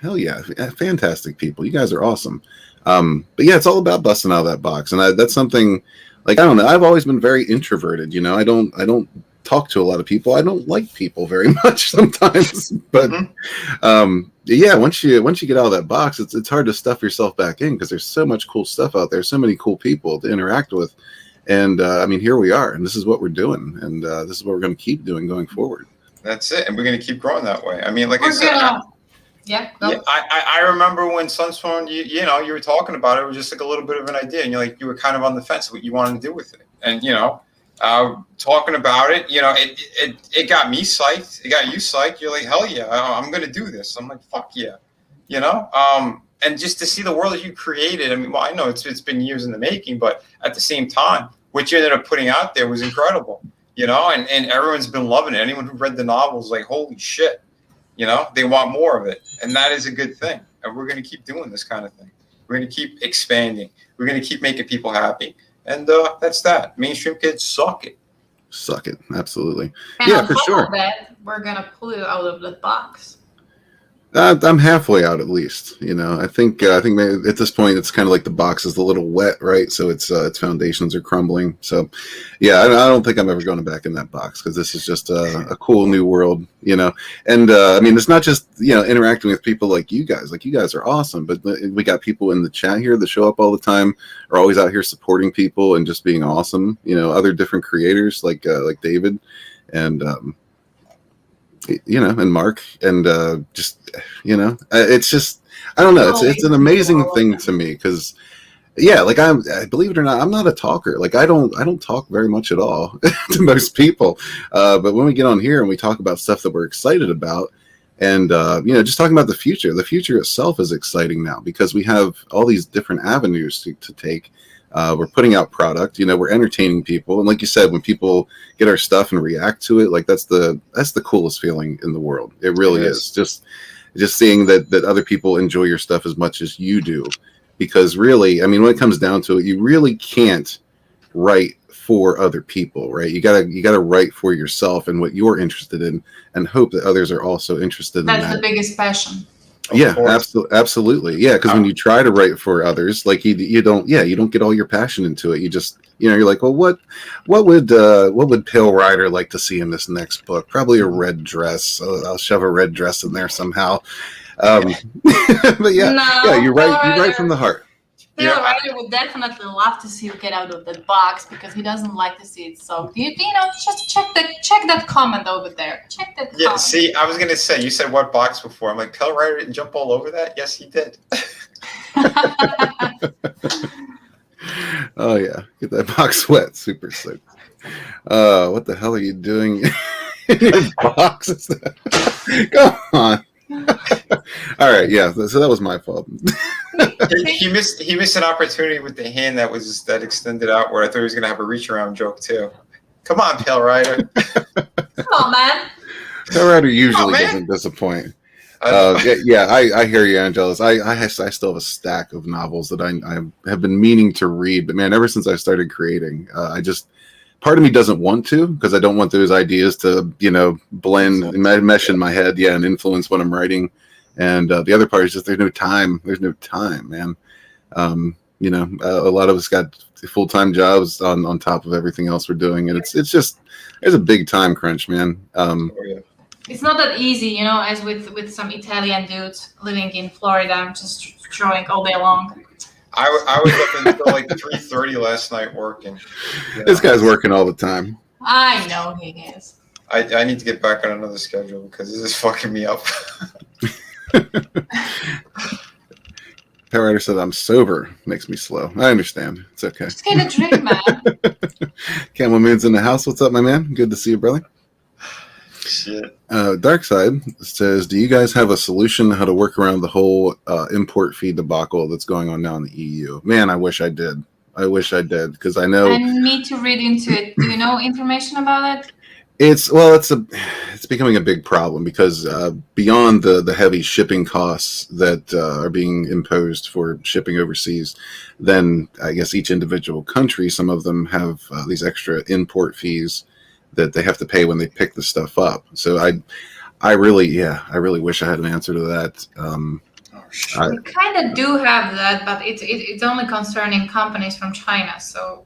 fantastic people. You guys are awesome. But yeah, it's all about busting out of that box, and that's something. Like, I don't know. I've always been very introverted. I don't talk to a lot of people. I don't like people very much sometimes. But yeah, once you get out of that box, it's hard to stuff yourself back in, because there's so much cool stuff out there, so many cool people to interact with. And I mean, here we are, and this is what we're doing, and this is what we're going to keep doing going forward. That's it, and we're going to keep growing that way. I mean, like I said. I remember when Sunstorm, you were talking about it. It was just like a little bit of an idea, and you were kind of on the fence what you wanted to do with it. And talking about it, it got me psyched. It got you psyched. You're like, hell yeah, I'm gonna do this. I'm like, fuck yeah, and just to see the world that you created. I mean, well, I know it's been years in the making, but at the same time, what you ended up putting out there was incredible. And everyone's been loving it. Anyone who read the novels, like, holy shit. They want more of it, and that is a good thing. And we're going to keep doing this kind of thing. We're going to keep expanding. We're going to keep making people happy, and that's that. Mainstream kids suck it. Suck it, absolutely. And yeah, for sure. Of that, we're going to pull you out of the box. I'm halfway out, at least. I think maybe at this point it's kind of like the box is a little wet, right? So its foundations are crumbling. So yeah, I don't think I'm ever going back in that box, because this is just a cool new world, And I mean, it's not just interacting with people like you guys. Like, you guys are awesome, but we got people in the chat here that show up all the time, are always out here supporting people and just being awesome. Other different creators like David and. And Mark, and it's just, I don't know. It's an amazing thing to me, because yeah, like I believe it or not, I'm not a talker. Like I don't talk very much at all to most people. But when we get on here and we talk about stuff that we're excited about, and just talking about the future itself is exciting now, because we have all these different avenues to take. We're putting out product, we're entertaining people. And like you said, when people get our stuff and react to it, like that's the coolest feeling in the world. It really is. Just seeing that other people enjoy your stuff as much as you do. Because really, I mean, when it comes down to it, you really can't write for other people, right? You gotta write for yourself and what you're interested in, and hope that others are also interested in that. That's the biggest passion. Yeah, absolutely. Yeah, because when you try to write for others, like you don't get all your passion into it. You just, you're like, well, what would Pale Rider like to see in this next book? Probably a red dress. I'll shove a red dress in there somehow. But you write from the heart. Pale Rider would definitely love to see you get out of the box, because he doesn't like to see it. So just check that comment over there. Check that. Yeah. Comment. See, I was gonna say, you said what box before? I'm like, Pale Rider didn't jump all over that. Yes, he did. Oh yeah, get that box wet. Super sick. What the hell are you doing in your box? Come on. All right, yeah. So that was my fault. He missed an opportunity with the hand that extended out, where I thought he was gonna have a reach around joke too. Come on, Pale Rider. Come on, man. Pale Rider usually doesn't disappoint. I hear you, Angelus. I still have a stack of novels that I have been meaning to read, but man, ever since I started creating, part of me doesn't want to, because I don't want those ideas to blend and mesh in my head, and influence what I'm writing. And the other part is just there's no time, man. You know, a lot of us got full-time jobs on top of everything else we're doing, and it's just there's a big time crunch, man. It's not that easy, you know, as with some Italian dudes living in Florida, just drawing all day long. I was up until like 3:30 last night working. This guy's working all the time. I know he is. I need to get back on another schedule because this is fucking me up. Power Rider said, I'm sober. Makes me slow. I understand. It's okay. Just get a drink, man. Camel Moon's in the house. What's up, my man? Good to see you, brother. Shit. Darkside says, do you guys have a solution how to work around the whole import fee debacle that's going on now in the EU? Man, I wish I did. I wish I did, because I know... I need to read into it. Do you know information about it? It's becoming a big problem because beyond the heavy shipping costs that are being imposed for shipping overseas, then I guess each individual country, some of them have these extra import fees that they have to pay when they pick the stuff up. So I really wish I had an answer to that. We kind of do have that, but it's only concerning companies from China. So.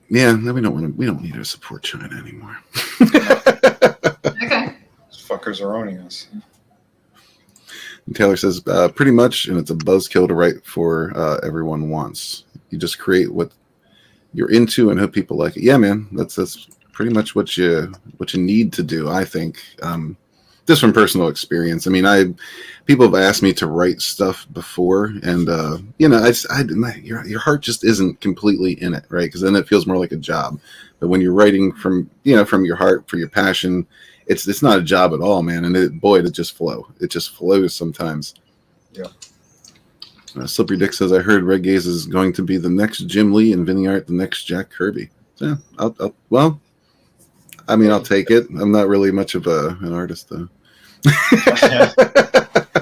Yeah, no, we don't need to support China anymore. Okay. These fuckers are owning us. And Taylor says, pretty much, and it's a buzzkill to write for everyone wants. You just create what you're into and hope people like it. Yeah, man, that's pretty much what you need to do, I think. Just from personal experience. I mean, people have asked me to write stuff before, and you know, your heart just isn't completely in it, right? Because then it feels more like a job. But when you're writing from your heart for your passion, it's not a job at all, man. And it just flows. It just flows sometimes. Yeah. Slippery Dick says, I heard Red Gaze is going to be the next Jim Lee and Vinnieart the next Jack Kirby. So, I'll take it. I'm not really much of an artist, though.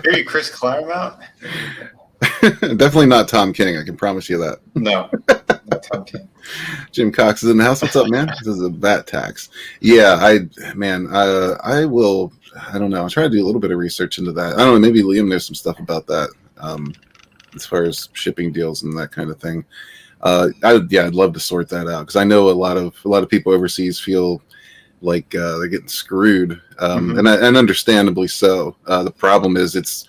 Maybe Chris Claremont? Definitely not Tom King. I can promise you that. No, not Tom King. Jim Cox is in the house. What's up, man? This is a VAT tax. Yeah, I will. I don't know. I'll try to do a little bit of research into that. I don't know. Maybe Liam knows some stuff about that, as far as shipping deals and that kind of thing. I'd love to sort that out because I know a lot of people overseas feel like they're getting screwed, and understandably so. The problem is it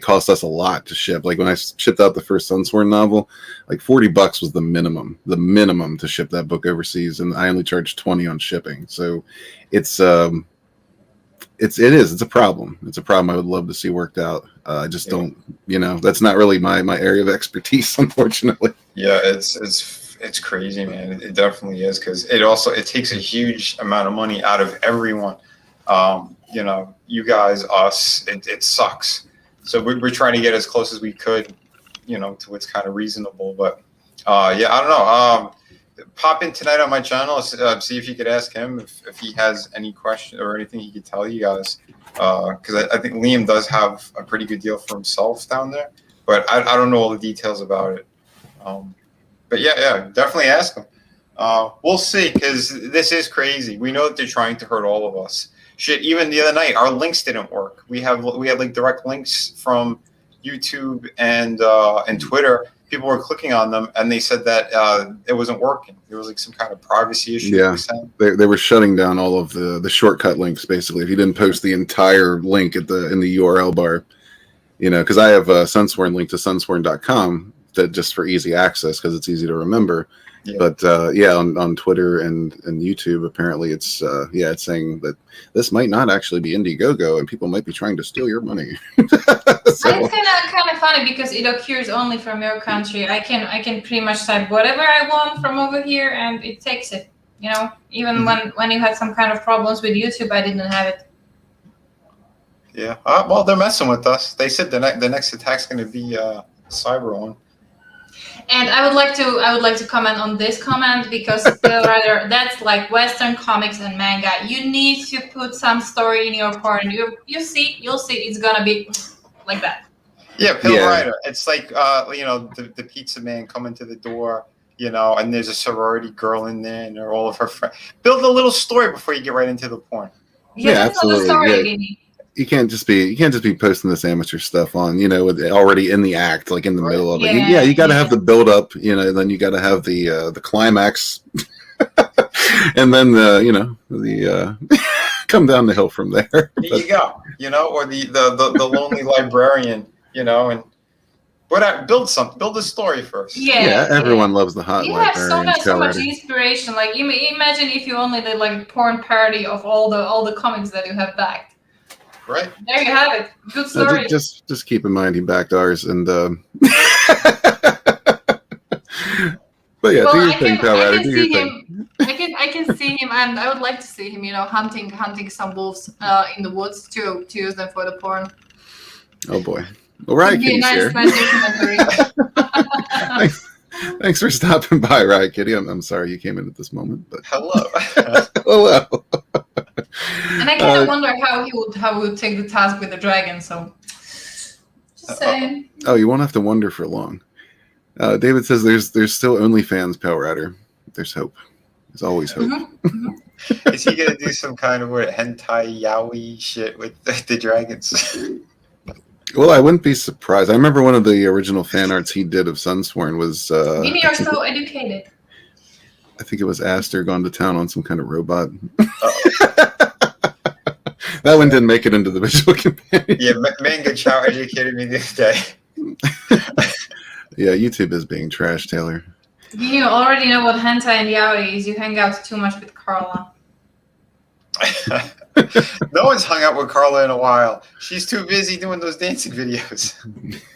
cost us a lot to ship. Like when I shipped out the first Sunsworn novel, like $40 was the minimum to ship that book overseas, and I only charged $20 on shipping. So it's a problem. It's a problem I would love to see worked out. I just don't, that's not really my area of expertise, unfortunately. Yeah, it's crazy, man. It definitely is, because it takes a huge amount of money out of everyone. You guys, us, it sucks. So we're trying to get as close as we could, to what's kind of reasonable. But I don't know. Pop in tonight on my channel, see if you could ask him if he has any question or anything he could tell you guys. Because I think Liam does have a pretty good deal for himself down there, but I don't know all the details about it. But yeah, definitely ask him. We'll see, because this is crazy. We know that they're trying to hurt all of us. Shit, even the other night, our links didn't work. We had like direct links from YouTube and Twitter. People were clicking on them, and they said that it wasn't working. There was like some kind of privacy issue. Yeah, they were shutting down all of the shortcut links, basically. If you didn't post the entire link in the URL bar, because I have a Sunsworn link to sunsworn.com that just for easy access because it's easy to remember. Yeah. But on Twitter and YouTube, apparently it's saying that this might not actually be Indiegogo and people might be trying to steal your money. It's kind of funny because it occurs only from your country. I can pretty much type whatever I want from over here and it takes it. Even when you had some kind of problems with YouTube, I didn't have it. Yeah. Well, they're messing with us. They said the next attack's going to be cyber one. And I would like to comment on this comment because that's like Western comics and manga. You need to put some story in your porn. You'll see it's gonna be like that. Yeah, Pill Rider. It's like the pizza man coming to the door, and there's a sorority girl in there and they're all of her friends. Build a little story before you get right into the porn. Yeah, that's absolutely. not the story, Guinea. you can't just be posting this amateur stuff on, with already in the act, like in the middle of it. Yeah, you got to have the build up, then you got to have the climax, and then the come down the hill from there. There you go, or the lonely librarian, and whatever. Build a story first. Yeah, everyone loves the hot librarian. You have so much inspiration. Like, imagine if you only did like a porn parody of all the comics that you have backed. Right. There you have it. Good story. Just keep in mind he backed ours, and but yeah, do your thing, pal. I can see him, and I would like to see him, hunting some wolves in the woods to use them for the porn. Oh boy. All right, Kitty. Thanks for stopping by, Riot Kitty. I'm sorry you came in at this moment, but hello. Hello. And I kind of wonder how he would take the task with the dragon. So, just saying. Oh, you won't have to wonder for long. David says there's still OnlyFans, Pal Rider. There's hope. There's always hope. Is he gonna do some kind of hentai yaoi shit with the dragons? Well, I wouldn't be surprised. I remember one of the original fan arts he did of Sunsworn was. Maybe you're so educated. I think it was Aster gone to town on some kind of robot. That one didn't make it into the visual companion. Yeah, Manga Chow educated me the other day. Yeah, YouTube is being trash, Taylor. You already know what hentai and yaoi is. You hang out too much with Carla. No one's hung out with Carla in a while. She's too busy doing those dancing videos.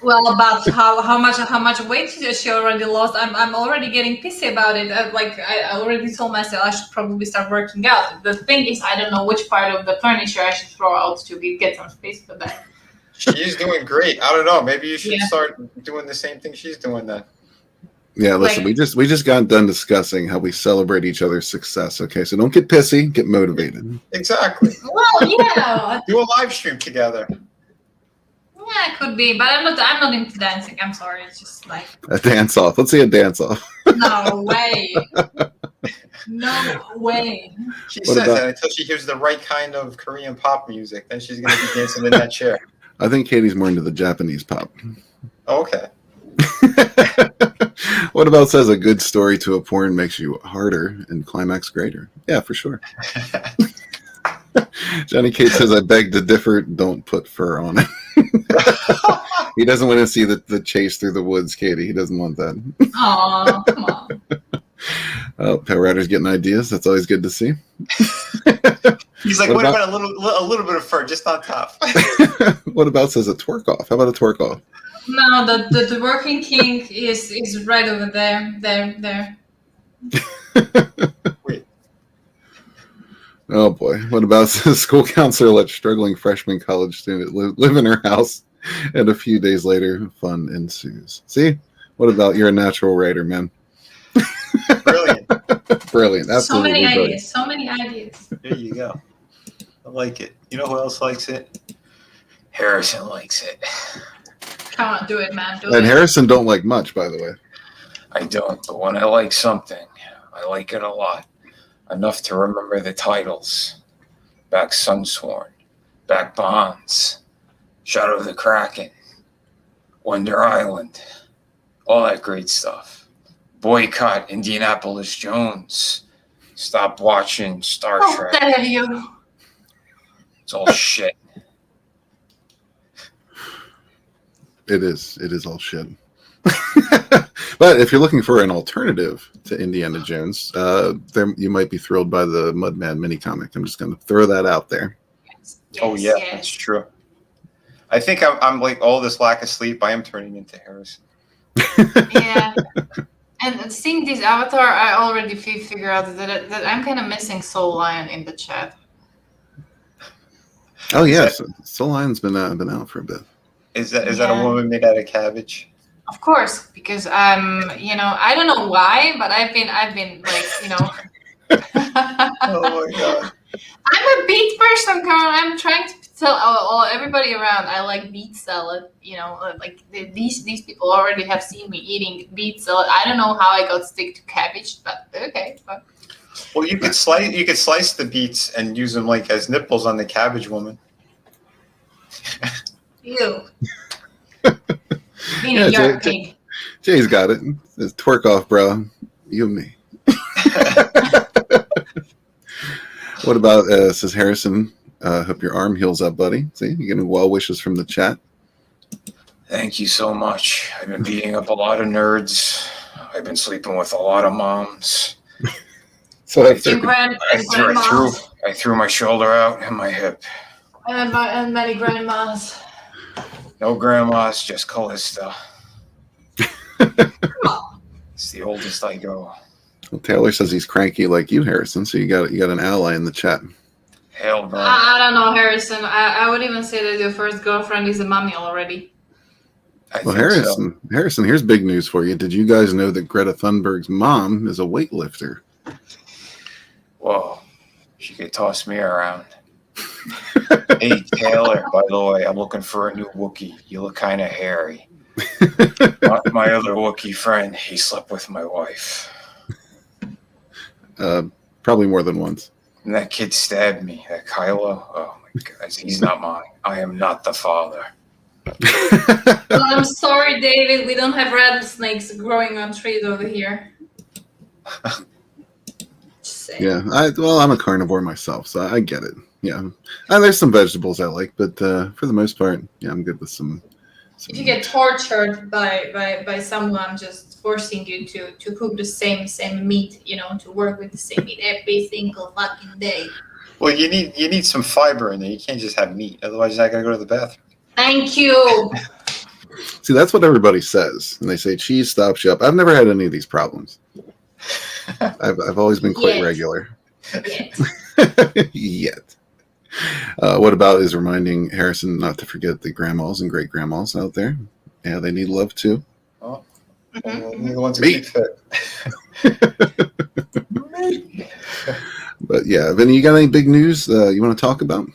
Well, about how much weight she already lost, I'm already getting pissy about it. I already told myself I should probably start working out. The thing is, I don't know which part of the furniture I should throw out to get some space for that. She's doing great. I don't know. Maybe you should start doing the same thing she's doing then. Yeah, listen, we just got done discussing how we celebrate each other's success. Okay, so don't get pissy, get motivated. Exactly. Well, yeah. Do a live stream together. Yeah, it could be, but I'm not into dancing. I'm sorry. It's just like a dance off. Let's see a dance off. No way. No way. She says that until she hears the right kind of Korean pop music, then she's gonna be dancing in that chair. I think Katie's more into the Japanese pop. Oh, okay. What about says a good story to a porn makes you harder and climax greater? Yeah, for sure. Johnny Kate says, I beg to differ, don't put fur on it. He doesn't want to see the chase through the woods, Katie. He doesn't want that. Aw, come on. Oh, Pet Rider's getting ideas. That's always good to see. He's like, what about a little bit of fur just on top? What about says a twerk off? How about a twerk off? No, the working king is right over there. There. Wait. Oh boy. What about the school counselor let struggling freshman college student live in her house, and a few days later, fun ensues? See? What about you're a natural writer, man? Brilliant. Brilliant. Absolutely brilliant. So many ideas. There you go. I like it. You know who else likes it? Harrison likes it. Come on, do it, man. Do and it. Harrison don't like much, by the way. I don't, but when I like something, I like it a lot. Enough to remember the titles. Back Sunsworn, Back Bonds, Shadow of the Kraken, Wonder Island, all that great stuff. Boycott Indianapolis Jones. Stop watching Star Trek. How dare you? It's all shit. It is all shit. But if you're looking for an alternative to Indiana Jones, you might be thrilled by the Mudman mini comic. I'm just going to throw that out there. Yes, oh yeah, yes. That's true. I think I'm like all this lack of sleep. I am turning into Harrison. Yeah. And seeing this avatar, I already figure out that I'm kind of missing Soul Lion in the chat. Oh yes, Soul Lion's been out for a bit. Is that a woman made out of cabbage? Of course, because I don't know why, but I've been like, Oh my god. I'm a beet person, Carl. I'm trying to tell everybody around I like beet salad. Like these people already have seen me eating beet salad. I don't know how I got stick to cabbage, but okay. Well, you could slice the beets and use them like as nipples on the cabbage woman. You. Being Yeah, a yard pig. Jay's got it. It's twerk off, bro. You and me. What about, says Harrison, hope your arm heals up, buddy. See, you're getting well wishes from the chat. Thank you so much. I've been beating up a lot of nerds. I've been sleeping with a lot of moms. So And grandmas. I threw my shoulder out and my hip. And many grandmas. No grandmas, just Callista. It's the oldest I go. Well, Taylor says he's cranky like you, Harrison. So you got an ally in the chat. Hell no. I don't know, Harrison. I would even say that your first girlfriend is a mummy already. Well, Harrison, here's big news for you. Did you guys know that Greta Thunberg's mom is a weightlifter? Whoa, she could toss me around. Hey, Taylor, by the way, I'm looking for a new Wookiee. You look kind of hairy. My other Wookiee friend, he slept with my wife. Probably more than once. And that kid stabbed me, that Kylo. Oh, my God. He's not mine. I am not the father. Well, I'm sorry, David. We don't have rattlesnakes growing on trees over here. Yeah, I'm a carnivore myself, so I get it. Yeah, there's some vegetables I like, but for the most part, yeah, I'm good with some. If you get tortured by someone just forcing you to cook the same meat, to work with the same meat every single fucking day. Well, you need some fiber in there. You can't just have meat, otherwise you're not gonna go to the bathroom. Thank you. See, that's what everybody says, and they say cheese stops you up. I've never had any of these problems. I've always been quite regular. Yet. What about is reminding Harrison not to forget the grandmas and great grandmas out there? Yeah, they need love too. Oh, the ones who keep fit. But yeah, Vinny, you got any big news you want to talk about?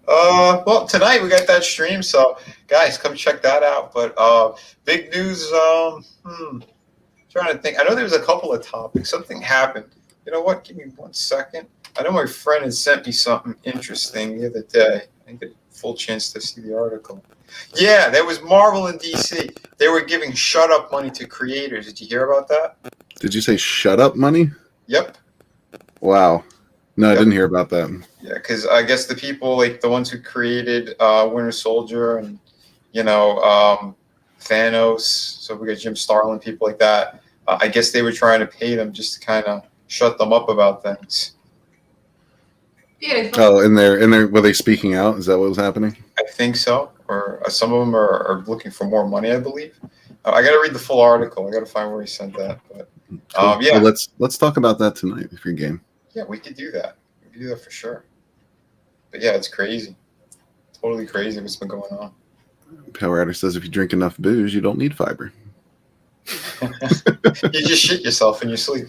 Well, tonight we got that stream, so guys, come check that out. But big news. Trying to think. I know there was a couple of topics. Something happened. You know what? Give me 1 second. I know my friend had sent me something interesting the other day. I didn't get a full chance to see the article. Yeah, there was Marvel and DC. They were giving shut up money to creators. Did you hear about that? Did you say shut up money? Yep. Wow. No, I didn't hear about that. Yeah, because I guess the people, like the ones who created Winter Soldier and, Thanos, so we got Jim Starlin, people like that, I guess they were trying to pay them just to kind of shut them up about things. Beautiful. Oh, and were they speaking out? Is that what was happening? I think so. Or some of them are looking for more money, I believe. I got to read the full article. I got to find where he sent that. But Cool. yeah. Well, let's talk about that tonight if you're game. Yeah, we could do that. We could do that for sure. But yeah, it's crazy. Totally crazy what's been going on. Power Adder says if you drink enough booze, you don't need fiber. You just shit yourself in your sleep.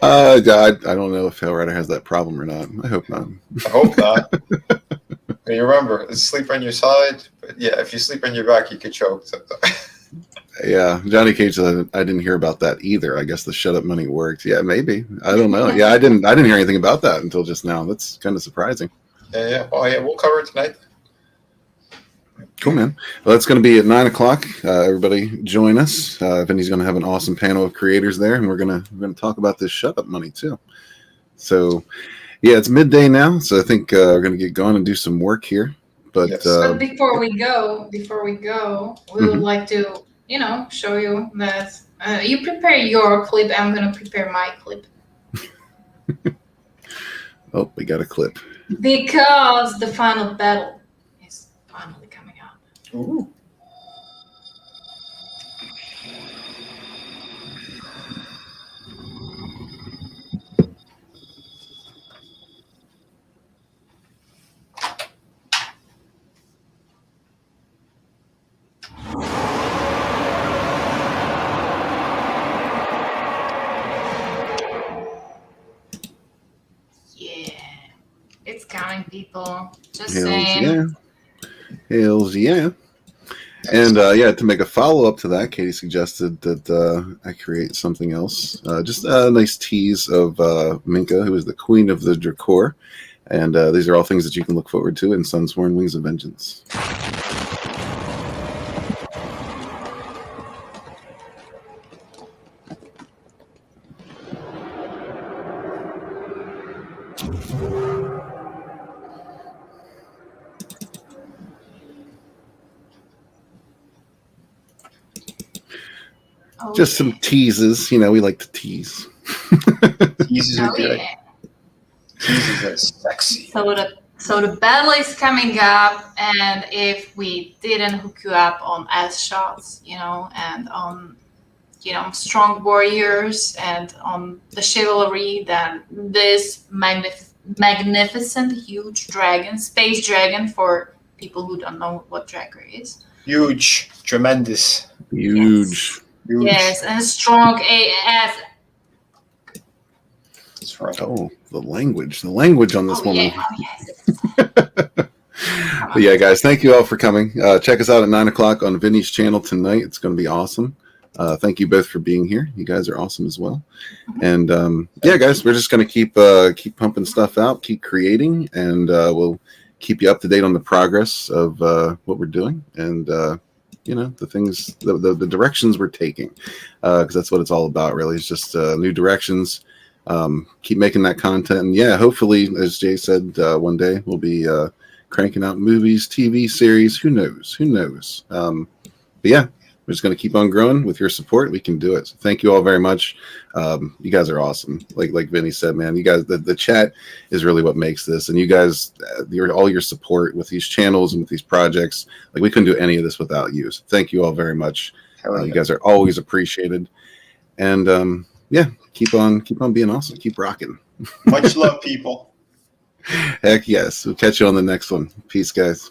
I don't know if Power Adder has that problem or not. I hope not. I hope not. But you remember, sleep on your side. But yeah, if you sleep on your back, you could choke. Yeah, Johnny Cage said I didn't hear about that either. I guess the shut up money worked. Yeah, maybe. I don't know. Yeah, I didn't hear anything about that until just now. That's kind of surprising. Yeah. Oh yeah, we'll cover it tonight. Cool, man. Well, it's going to be at 9:00. Everybody join us. Vinny's going to have an awesome panel of creators there, and we're going to talk about this shut up money too. So, yeah, it's midday now, so I think we're going to get going and do some work here. But, Yes. But before we go, we would like to, show you that you prepare your clip. I'm going to prepare my clip. Oh, we got a clip. Because the final battle is finally coming up. Ooh. It's counting, people. Just Hells saying. yeah. Hells yeah. And yeah, to make a follow up to that, Katie suggested that I create something else. Just a nice tease of Minka, who is the queen of the Dracor. And these are all things that you can look forward to in Sunsworn Wings of Vengeance. Just some teases, we like to tease. Teases are good. Yeah. Teases are sexy. So the battle is coming up, and if we didn't hook you up on ass shots, and on strong warriors and on the chivalry, then this magnificent huge dragon, space dragon for people who don't know what Dragger is. Huge, tremendous. Huge. Huge. Yes, and strong AF. That's right. Oh, the language on this woman. Yeah. Oh, yes. But yeah, guys, thank you all for coming. Check us out at 9:00 on Vinny's channel tonight. It's going to be awesome. Thank you both for being here. You guys are awesome as well. And yeah, guys, we're just going to keep pumping stuff out, keep creating, and we'll keep you up to date on the progress of what we're doing and the things, the directions we're taking, because that's what it's all about. Really, it's just new directions. Keep making that content, and yeah, hopefully, as Jay said, one day we'll be cranking out movies, TV series. Who knows? But yeah, we're just going to keep on growing. With your support, we can do it. So thank you all very much. You guys are awesome. Like Vinny said, man, you guys, the chat is really what makes this, and you guys, all your support with these channels and with these projects, like we couldn't do any of this without you. So thank you all very much. You guys are always appreciated, and yeah, keep on being awesome. Keep rocking. Much love, people. Heck yes. We'll catch you on the next one. Peace, guys.